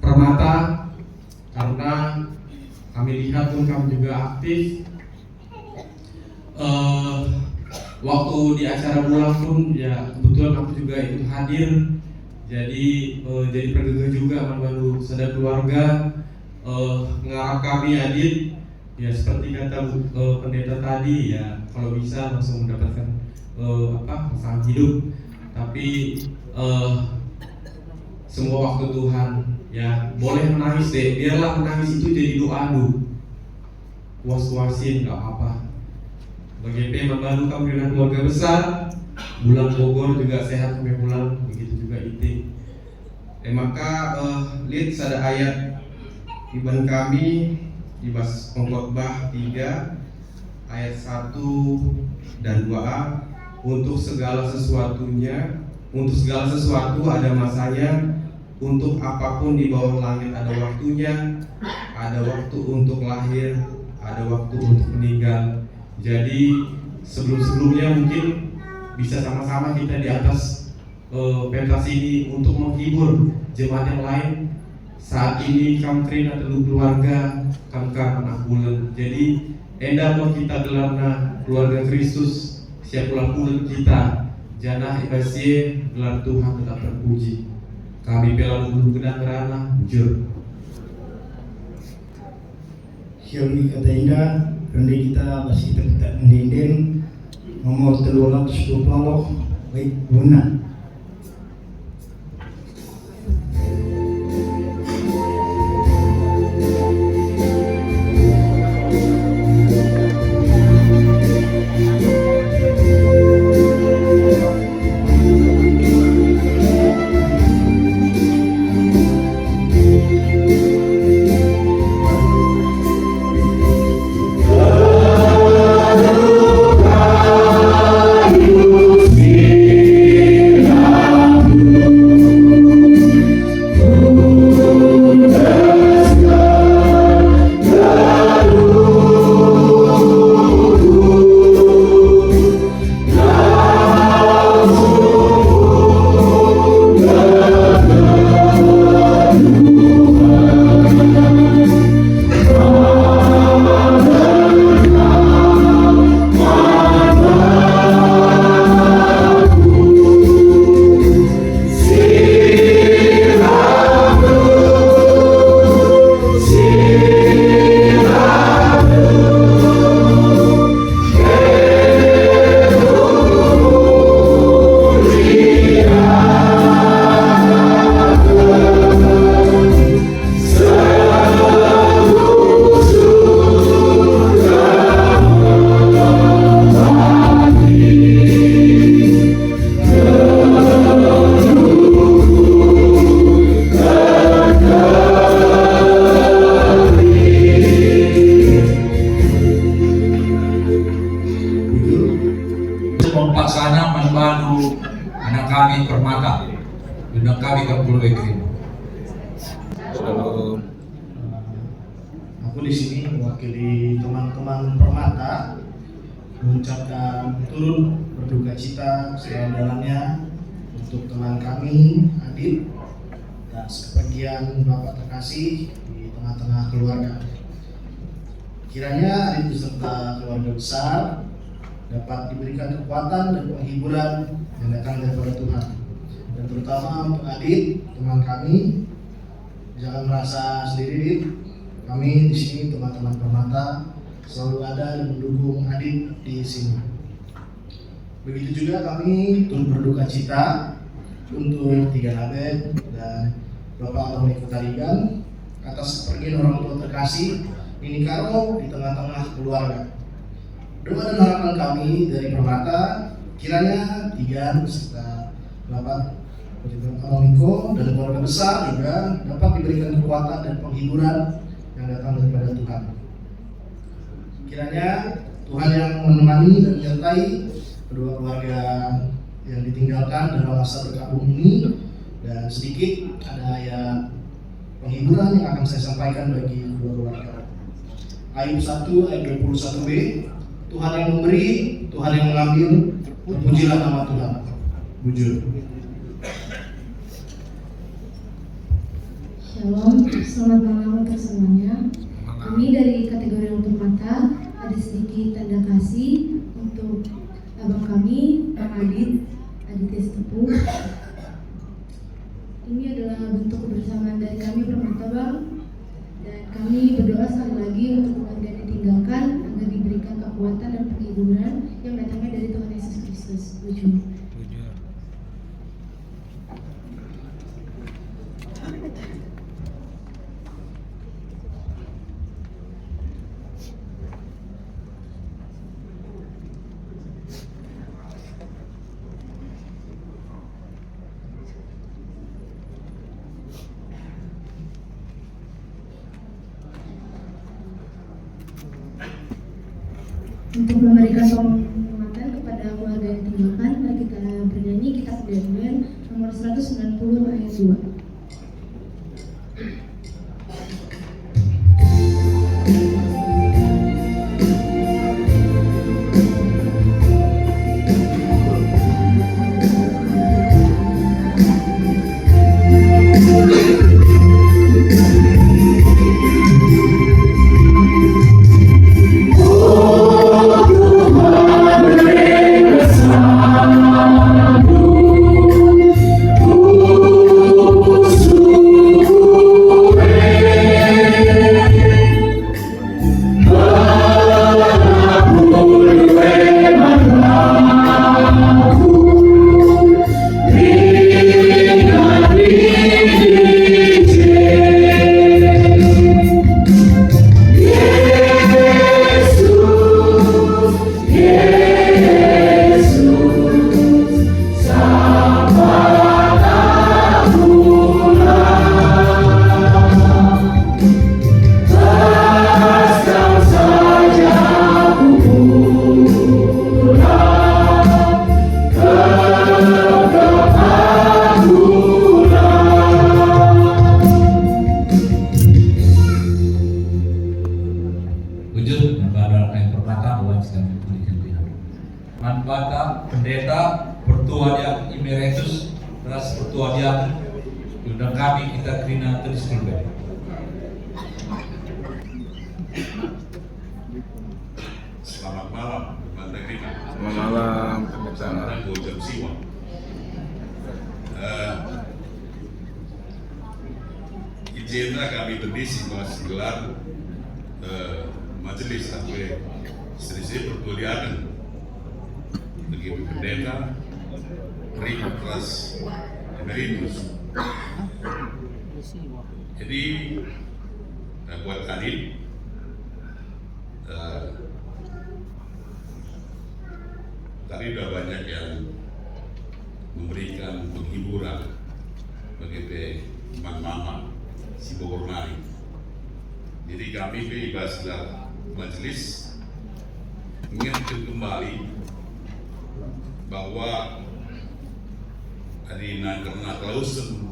Permata karena kami lihat pun kamu juga aktif. Waktu di acara bulan pun ya kebetulan aku juga ikut hadir. Jadi pergegah juga membantu saudara keluarga. Ngarap kami Adit ya seperti kata pendeta tadi ya kalau bisa langsung mendapatkan pasangan hidup. Tapi semua waktu Tuhan ya boleh menangis deh, biarlah menangis itu jadi doa was-wasin nggak apa. Bagi P membantu kamu dengan keluarga besar, Bulan Bogor juga sehat sampai pulang, begitu juga Itik. Maka lihat ada ayat Iban kami Ibas Pengkhotbah 3 ayat 1 dan 2a, untuk segala sesuatu ada masanya, untuk apapun di bawah langit ada waktunya, ada waktu untuk lahir, ada waktu untuk meninggal. Jadi sebelum-sebelumnya mungkin bisa sama-sama kita di atas pentas ini untuk menghibur jemaat yang lain. Saat ini kamkrin atau keluarga kamkar anak bulan. Jadi enda mau kita gelarna keluarga Kristus, siap ulang bulan kita janah ibasie gelar Tuhan tetap terpuji. Kami pelalu dulu genang kerana jujur. Siapa kata indah, kerana kita masih tetap mendinding nomor 320 baik guna. Mempaksana manbanu anak kami Permata, anak kami Kampung Ekrim. Aku di sini mewakili teman-teman Permata mengucapkan turut berduka cita sedalam-dalamnya untuk teman kami Adit dan sekepergian Bapak terkasih di tengah-tengah keluarga. Kiranya Adit beserta keluarga besar dapat diberikan kekuatan dan penghiburan yang datang daripada Tuhan. Dan terutama untuk Adit, teman kami, jangan merasa sendiri, Adit. Kami di sini teman-teman Permata selalu ada dan mendukung Adit di sini. Begitu juga kami turut berduka cita untuk Tiga Nabe dan Bapak Aroni Kutarigan atas kepergian orang tua terkasih Nini Karo di tengah-tengah keluarga. Doa dan harapan kami dari Permata, kiranya Tiga beserta Bapak Aromiko dan keluarga besar juga dapat diberikan kekuatan dan penghiburan yang datang daripada Tuhan. Kiranya Tuhan yang menemani dan menyertai kedua keluarga yang ditinggalkan dalam masa berkabung ini, dan sedikit ada ayat penghiburan yang akan saya sampaikan bagi kedua keluarga. Ayub 1 ayat 21b, Tuhan yang memberi, Tuhan yang mengambil, terpujilah nama Tuhan. Bujur. Shalom, selamat malam untuk semuanya. Kami dari kategori untuk mata ada sedikit tanda kasih untuk abang kami, Bang Adit Estepu. Ini adalah bentuk kebersamaan dari kami Permata, Bang. Dan kami berdoa sekali lagi untuk keluarga yang ditinggalkan agar diberikan kekuatan dan penghiburan yang datangnya dari Tuhan Yesus Kristus. Bujur. Untuk memberikan penghormatan kepada keluarga yang ditinggalkan, mari kita bernyanyi Kitab Kedamaian nomor 190 ayat 2. Manbata, Pendeta, Pertua Diakon Emeritus, Ras Pertua Diakon, undang kami kita kerina terus dulu. Selamat malam, Bante Krina. Selamat malam, Pendeta. Selamat jam siwa. Izinlah kami berdisi mas gelar majelis sampai selisih Pertua Diakon bagi pendeta Ras Emeritus. Jadi buat Kadin tadi sudah banyak yang memberikan penghiburan bagi mama si Bogor Mari. Jadi kami bebas majelis mengingatkan kembali bahwa Adina karena klausen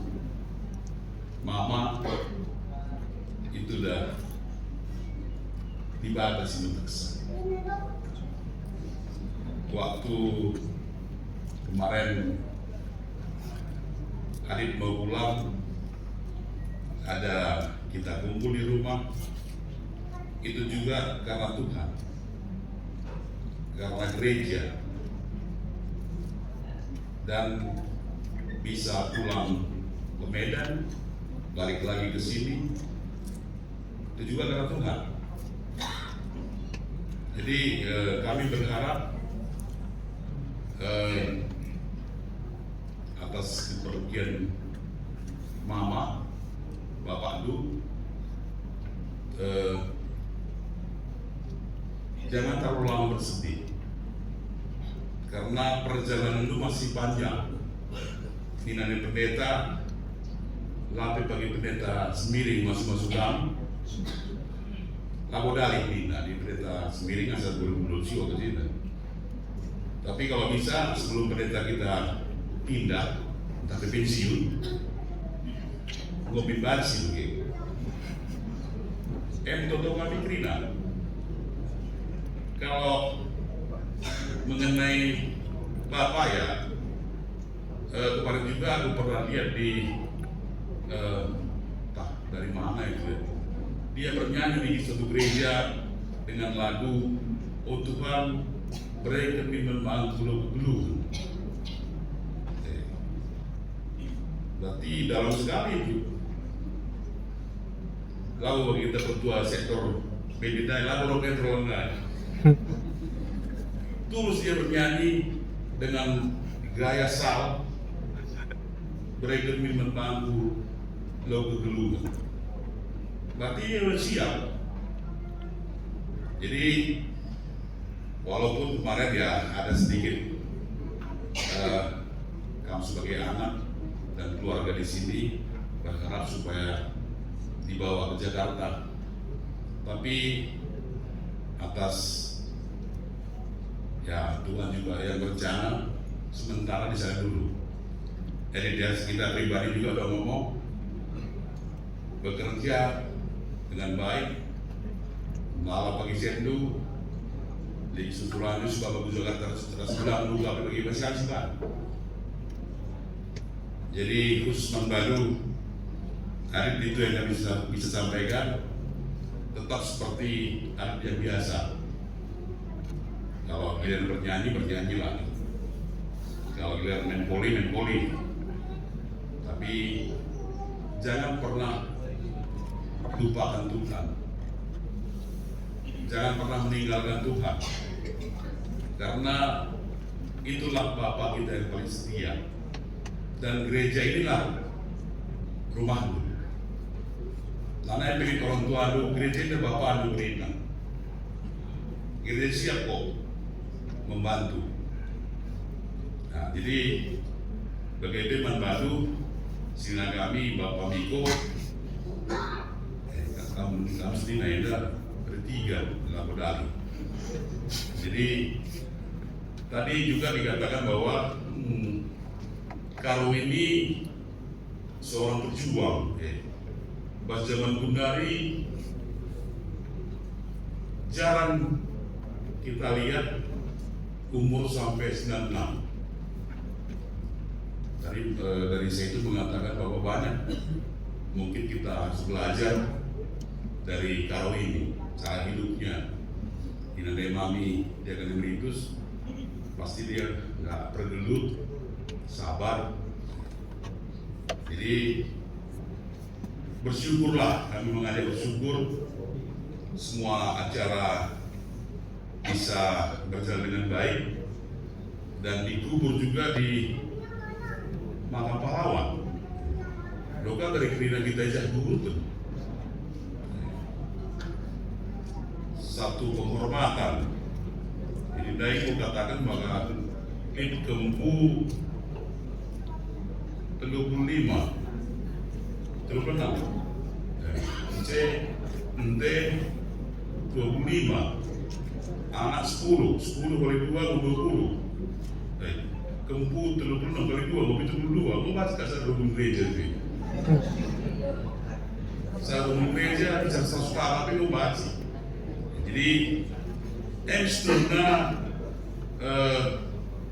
mama itu dah dibatasi menteksa. Waktu kemarin Adit mau pulang, ada kita kumpul di rumah, itu juga karena Tuhan, karena gereja, dan bisa pulang ke Medan, balik lagi ke sini, itu juga karena Tuhan. Jadi kami berharap atas kepergian Mama, Bapak Du, jangan terlalu lama bersedih, karena perjalanan itu masih panjang. Ini pendeta, lapi bagi pendeta Semiring masuk dam, labodali ini, di pendeta Semiring asal belum siwa ke sini. Tapi kalau bisa sebelum pendeta kita pindah, tapi pensiun, gue bebasi begitu. Toto kami Krina. Kalau mengenai Bapak ya, kemarin juga aku pernah lihat di dari mana itu ya. Dia bernyanyi di suatu gereja dengan lagu "Oh Tuhan, berikan memang gulu-gulu." Berarti dalam sekali itu. Lalu bagi kita Pertua sektor bedai, lalu roket rolongan. Terus dia bernyanyi dengan gaya sal, berikan memang logo gelu. Berarti dia sudah siap. Jadi walaupun kemarin ya ada sedikit kamu sebagai anak dan keluarga di sini berharap supaya dibawa ke Jakarta, tapi atas Ya Tuhan juga yang berencana sementara di sana dulu. Jadi dia kita pribadi juga udah ngomong bekerja dengan baik, malah pagi sendu di susulan itu suka bagus juga terus bilang lu gak bagi masih kan. Jadi khusus membantu Adit itu yang bisa sampaikan, tetap seperti Adit yang biasa. Kalau kalian bernyanyilah. Kalau kalian main poli. Tapi jangan pernah lupakan Tuhan. Jangan pernah meninggalkan Tuhan. Karena itulah Bapa kita yang paling setia. Dan gereja inilah rumahmu. Karena yang bikin orang tua lu, gereja ini Bapa lu berikan. Gereja siap kok membantu. Nah, jadi bagi teman baru, sila kami Bapak Miko, kamu sendiri ada bertiga lapodali. Jadi tadi juga dikatakan bahwa Karo ini seorang pejuang. Pas zaman Gundari jarang kita lihat umur sampai 96. Dari saya itu mengatakan bahwa banyak mungkin kita harus belajar dari Karo ini, cara hidupnya. Inandai mami dia akan emeritus, pasti dia nggak bergelut, sabar. Jadi bersyukurlah, kami mengajak bersyukur semua acara bisa berjalan dengan baik dan dikubur juga di makam pahlawan. Doa dari kerina kita ajak kubur satu penghormatan. Jadi Daiko katakan bahwa itu Kempu 35 C Ente 25 anak 10 kali 2 20. Kempu 36 kali 2 lebih 72. Mau bahas kasar rukun gereja sih. Saya rukun gereja bisa 100 kali tapi mau bahas. Jadi emstuna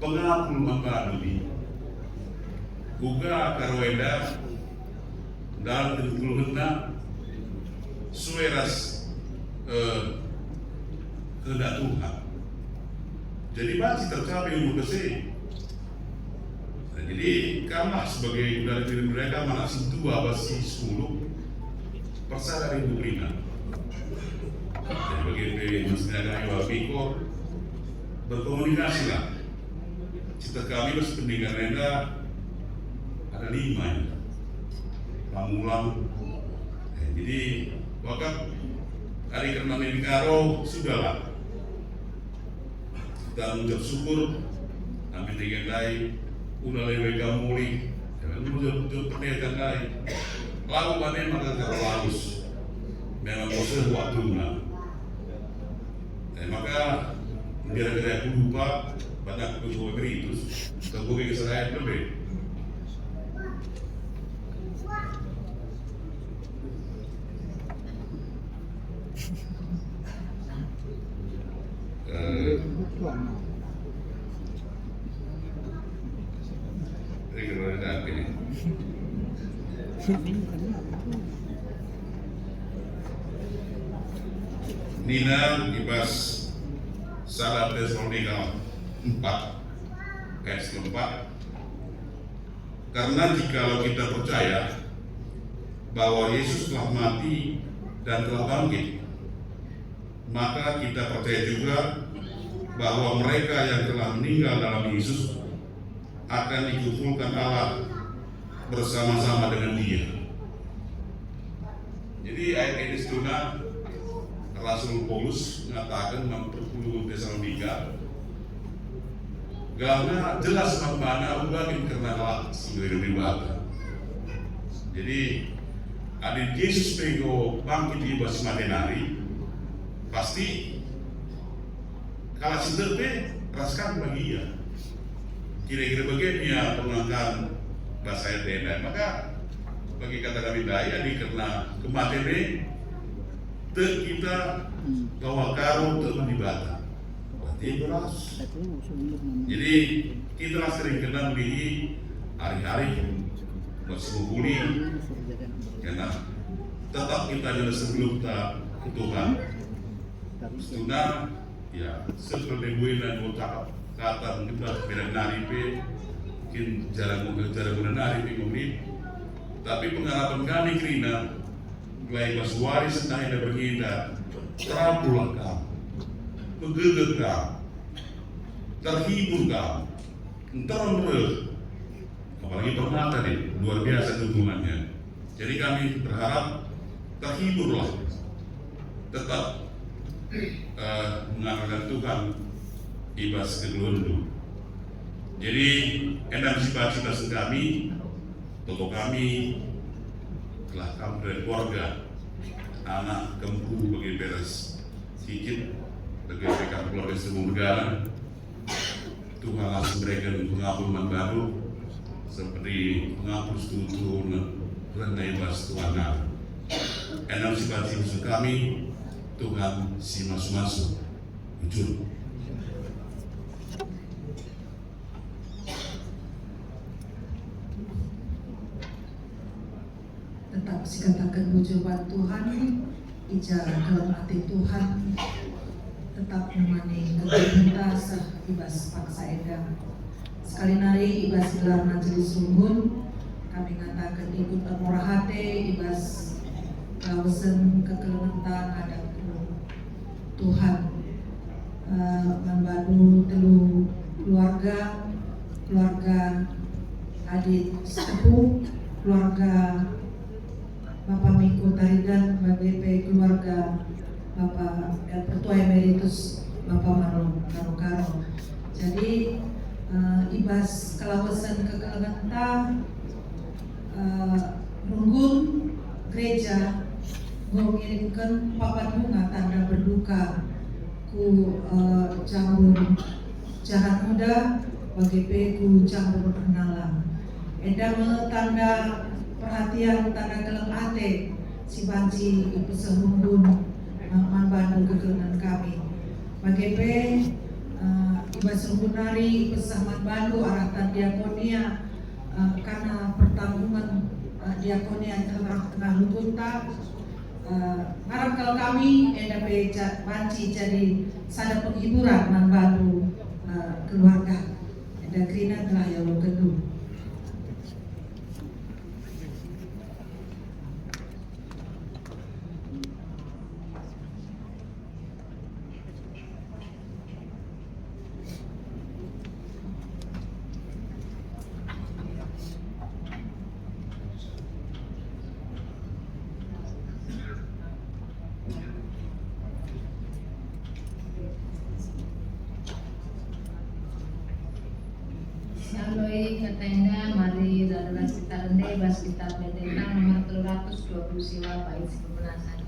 pengapul mangkadu di Buka Karwenda dan keluhena sueras kehendak Tuhan. Jadi masih tercapai umur kesini. Nah, jadi karena sebagai dari diri mereka masih tua masih 10 persada ribu ringan. Jadi bagi masnya dari Wabiko berkomunikasi lah. Cita kami bersependidikan renda ada 5 ya. Pamulang. Jadi waktu hari karena Karo sudahlah kita mengucap syukur kami digendai udah lewat kamuli jangan mengucap pernyataan lain lalu mana maka kalau halus memang proses waktunya maka biar aku lupa banyak kesuai beritus terbuka Israel lebih. Nina ibas salah Tesalonika 4 ayat 4. Karena jikalau kita percaya bahwa Yesus telah mati dan telah bangkit, maka kita percaya juga bahwa mereka yang telah meninggal dalam Yesus akan dikumpulkan Allah bersama-sama dengan Dia. Jadi ayat ini sudah Rasul Paulus mengatakan memperpuluh Tesalonika karena jelas mana ugakin karena Allah sendiri riwayat. Jadi ada Yesus pego bangkit di bawah matenari pasti kalau sederpe keraskan bagi ia. Kira-kira begini ya pengangkat bahasa Enda. Maka bagi kata kami daya di karena kematian ini kita bawa karo terlibatan. Berarti beras. Jadi kita sering kenal di hari-hari masih menghuni karena tetap kita adalah sebelum kita ke Tuhan. Setengah ya seperti gue dan ucap kata kita menari pe mungkin jarang menari pe ngomit. Tapi pengharapan kami kerina mulai pas waris sedang ada berhindar terapulah kamu, begegek kamu, terhibur kamu, terus apalagi permata nih luar biasa dukungannya. Jadi kami berharap terhiburlah, tetap mengandalkan Tuhan ibas kegelundu. Jadi endam cita-cita kami, toko kami telah kami dari keluarga, anak kempu bagi beres sedikit bagi mereka keluarga semua negara. Tuhan langsung berikan pengampunan baru seperti penghapus turun rendah ibas Tuhan. Endam cita-cita kami Tuhan si masuk-masuk jujur. Tetap sikatakan bujuban Tuhan, ija dalam hati Tuhan, tetap memani kegiatan sah ibas paksa edang. Sekali nari ibas gelar majelis sumbun, kami ngatakan ikut murah hati ibas kawasan kekelementan ada Tuhan membantu telu keluarga adik sepupu, keluarga Bapak Miko Tarigan, BP keluarga Bapak Ketua Emeritus Bapak Mano Karo. Jadi ibas kelawasan kekelementan Runggun gereja mengirimkan papan bunga tanda berduka ku Jambur Jahat Muda bagi ku Jambur Perkenalan. Edam tanda perhatian tanda keleng ate si banci ibu sehungun manbantu kegelangan kami. Bagi ibu sehunari ibu sahman bantu aratan diakonia karena pertanggungan diakonia tengah lukunta. Harap kalau kami EDP banci jadi sada penghiburan membantu keluarga. Eda Krina telah ya lo kedua. Saloi katanya mari dalam sekitar ende bas kitab Medena nomor 320 siwa bait kebenasan.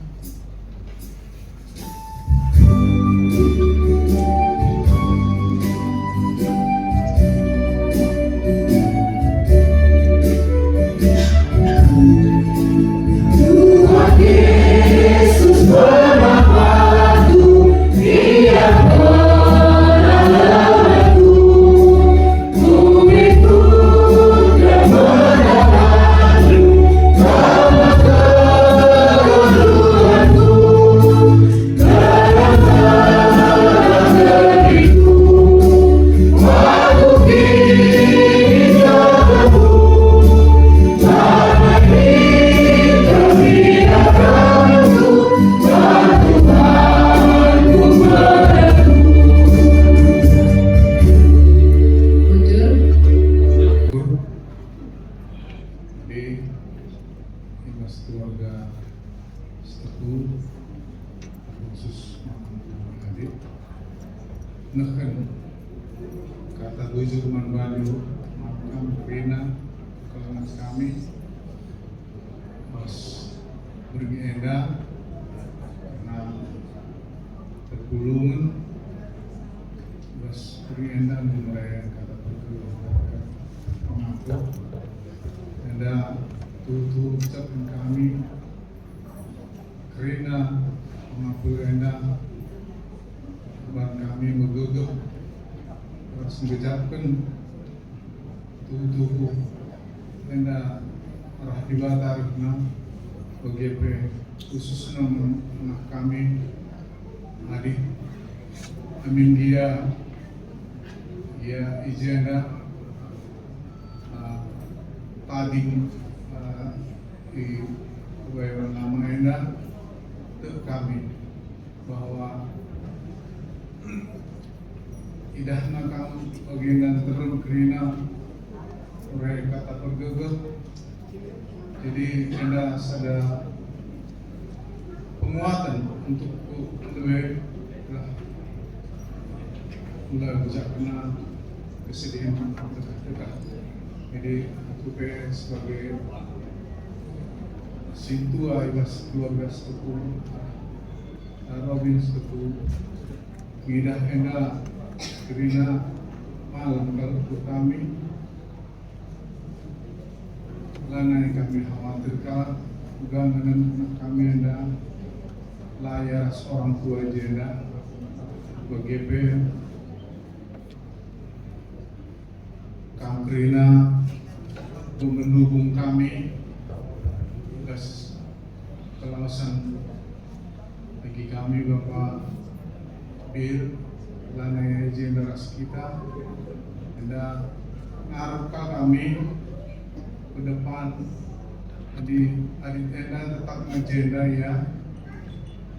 Keluarga sepupu khusus adik neken kata tujuh teman baru makam pena kelengan kami pas pergi enda karena tergulungan pas pergi karena mengapurena ban kami megegeh harus mengucapkan tubuh enda arah dibatarna BGP khususnya anak kami adik amin dia ijenda tadi di kebayaran nama enda ke kami bahwa idahna kamu bagian terus kerina urai kata pergegeh jadi enda ada penguatan untuk lebih mulai bisa kena kesedihan dekat jadi aku sebagai sintua ibas 12 tepuh Robin tepuh ngidah enda kerina malam kalau kami lana yang kami khawatirkan juga dengan kami anda layar seorang tua jenda BGP Kamprina untuk mendukung kami tugas kelawasan bagi kami Bapak Bir lana generasi kita anda ngarepkan kami ke depan di adik enda tetap ngajenda ya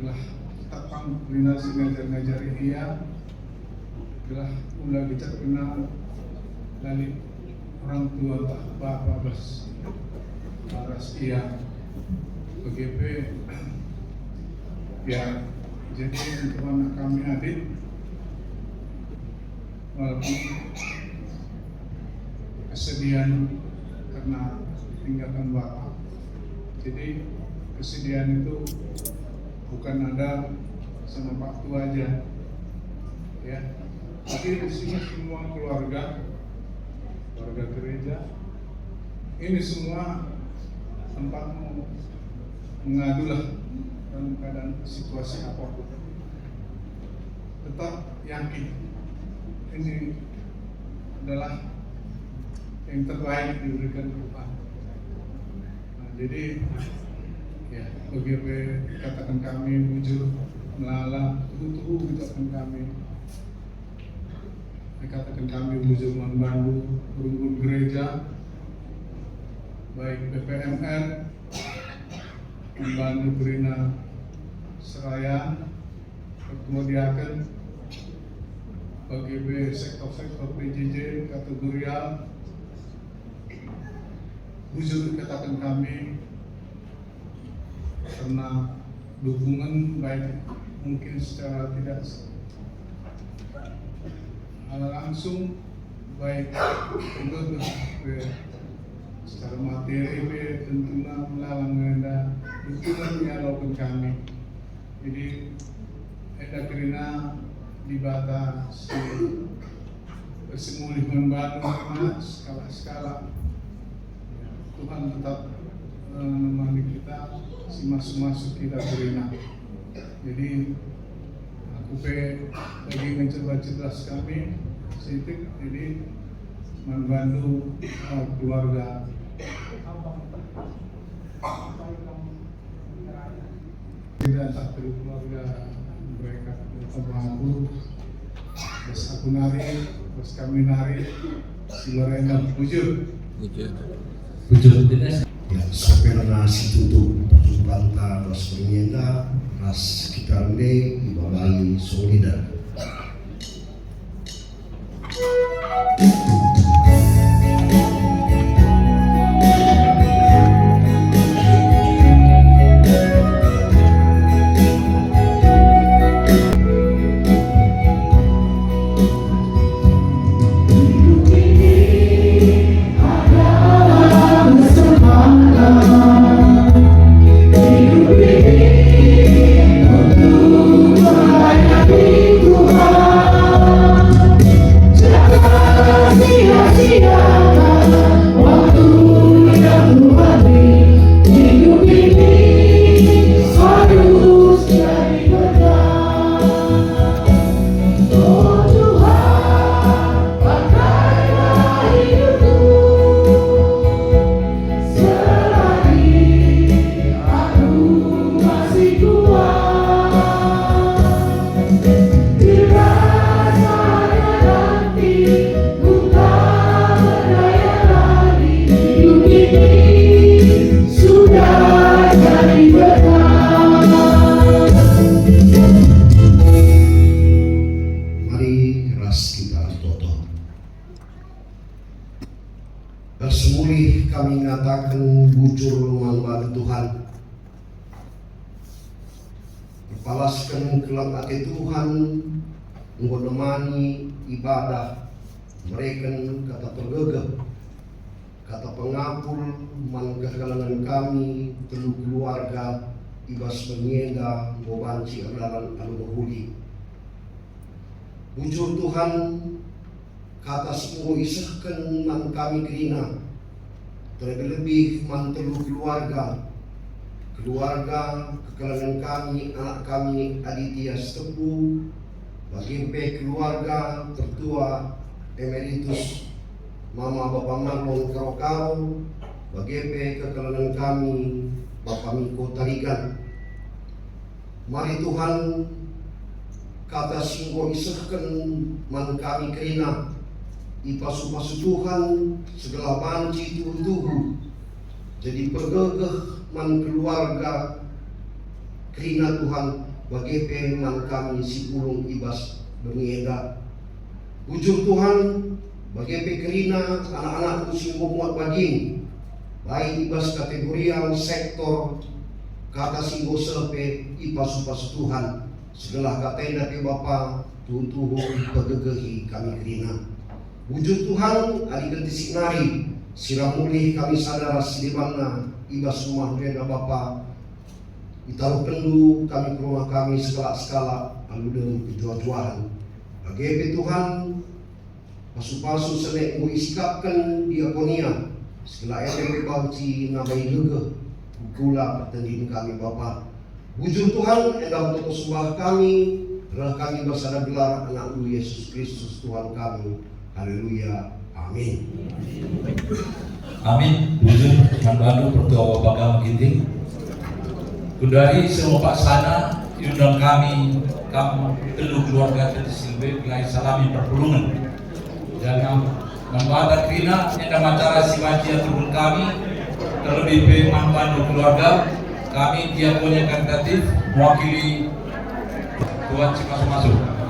telah tetap koordinasi ngajar iya telah ulah bicara kenal dari orang tua tak bapak baras iya BGP ya jadi untuk anak kami adik walaupun kesedihan karena tinggalkan bapak jadi kesedihan itu bukan ada sama Pak tua aja ya tapi di sini semua keluarga gereja ini semua tempat mengadu lah dalam keadaan situasi apapun tetap yakin ini adalah yang terbaik diberikan Tuhan. Nah, jadi ya BGP katakan kami muncul melala tuh katakan kami dikatakan kami muncul membantu rumpun gereja baik BPMR membantu Brina Seraya Ketua Diaken BGP sektor-sektor PJJ kategorial Bujur katakan kami karena dukungan baik mungkin secara tidak langsung baik untuk secara materi tentunya melalang anda dukungan dialogkan kami jadi enda kerana dibatasi bersemulih membantu skala Tuhan tetap menemani kita si masuk kita berina. Jadi aku lagi mencoba cerdas kami sedikit jadi membantu keluarga. Tidak tak perlu keluarga mereka membantu. Terus aku nari, terus kami nari, si Lorena bujur. Ya, sampai nasi tutup banta ras pengienda ras sekitar ini dibawahi solidar. Hidup ini untuk banyak minggu Alaskan kelak ate Tuhan mengodomani ibadah mereka kata pergegah kata pengapul man kekalangan kami telu keluarga ibas penyiega bobanci adalan alumahuli bujur Tuhan kata semua isahkan man kami kerina terlebih man telu keluarga kekalangan kami, anak kami Aditya Setepu, bagi keluarga tertua emeritus Mama Bapak Marlon Karo-Karo, bagi kekalangan kami Bapak Miko Tarigan. Mari Tuhan kata singgo isahkan man kami kerina ipasu-pasu Tuhan segala banci tuhu jadi pergegah man keluarga kerina Tuhan bagi man kami si ulung ibas berniaga ujur Tuhan bagi kerina anak-anak musim memuat baging baik ibas kategorial sektor kata singgo sepe ipas-upas Tuhan segala katenda ke Bapa tuhu pegegehi kami kerina wujud Tuhan adik sinari siramuli kami sadar di mana ibas rumah mereka Bapa ditaruh kendu kami ke rumah kami skala-skala aludeng kejual-jualan bagi Tuhan pasu-pasu senek isikapkan diakonia segala yang bauci nabai lega gula pertandingan kami Bapa wujud Tuhan engkau untuk sembah kami adalah kami bersama gelar anak Yesus Kristus Tuhan kami haleluya amin. Amin. Bujur mandu pertua Bapak Gama Ginting. Kudari semua paksana diundang kami telu keluarga Teti Silwe Bilai Salami Perpulungan. Dan membaca krina yang acara siwaji turun kami terlebih mandu keluarga kami diakonia karitatif mewakili Tuan Cimasuk-Masuk.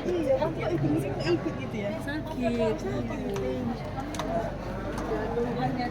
Iya, kan kalau itu ikut gitu ya. Sakit.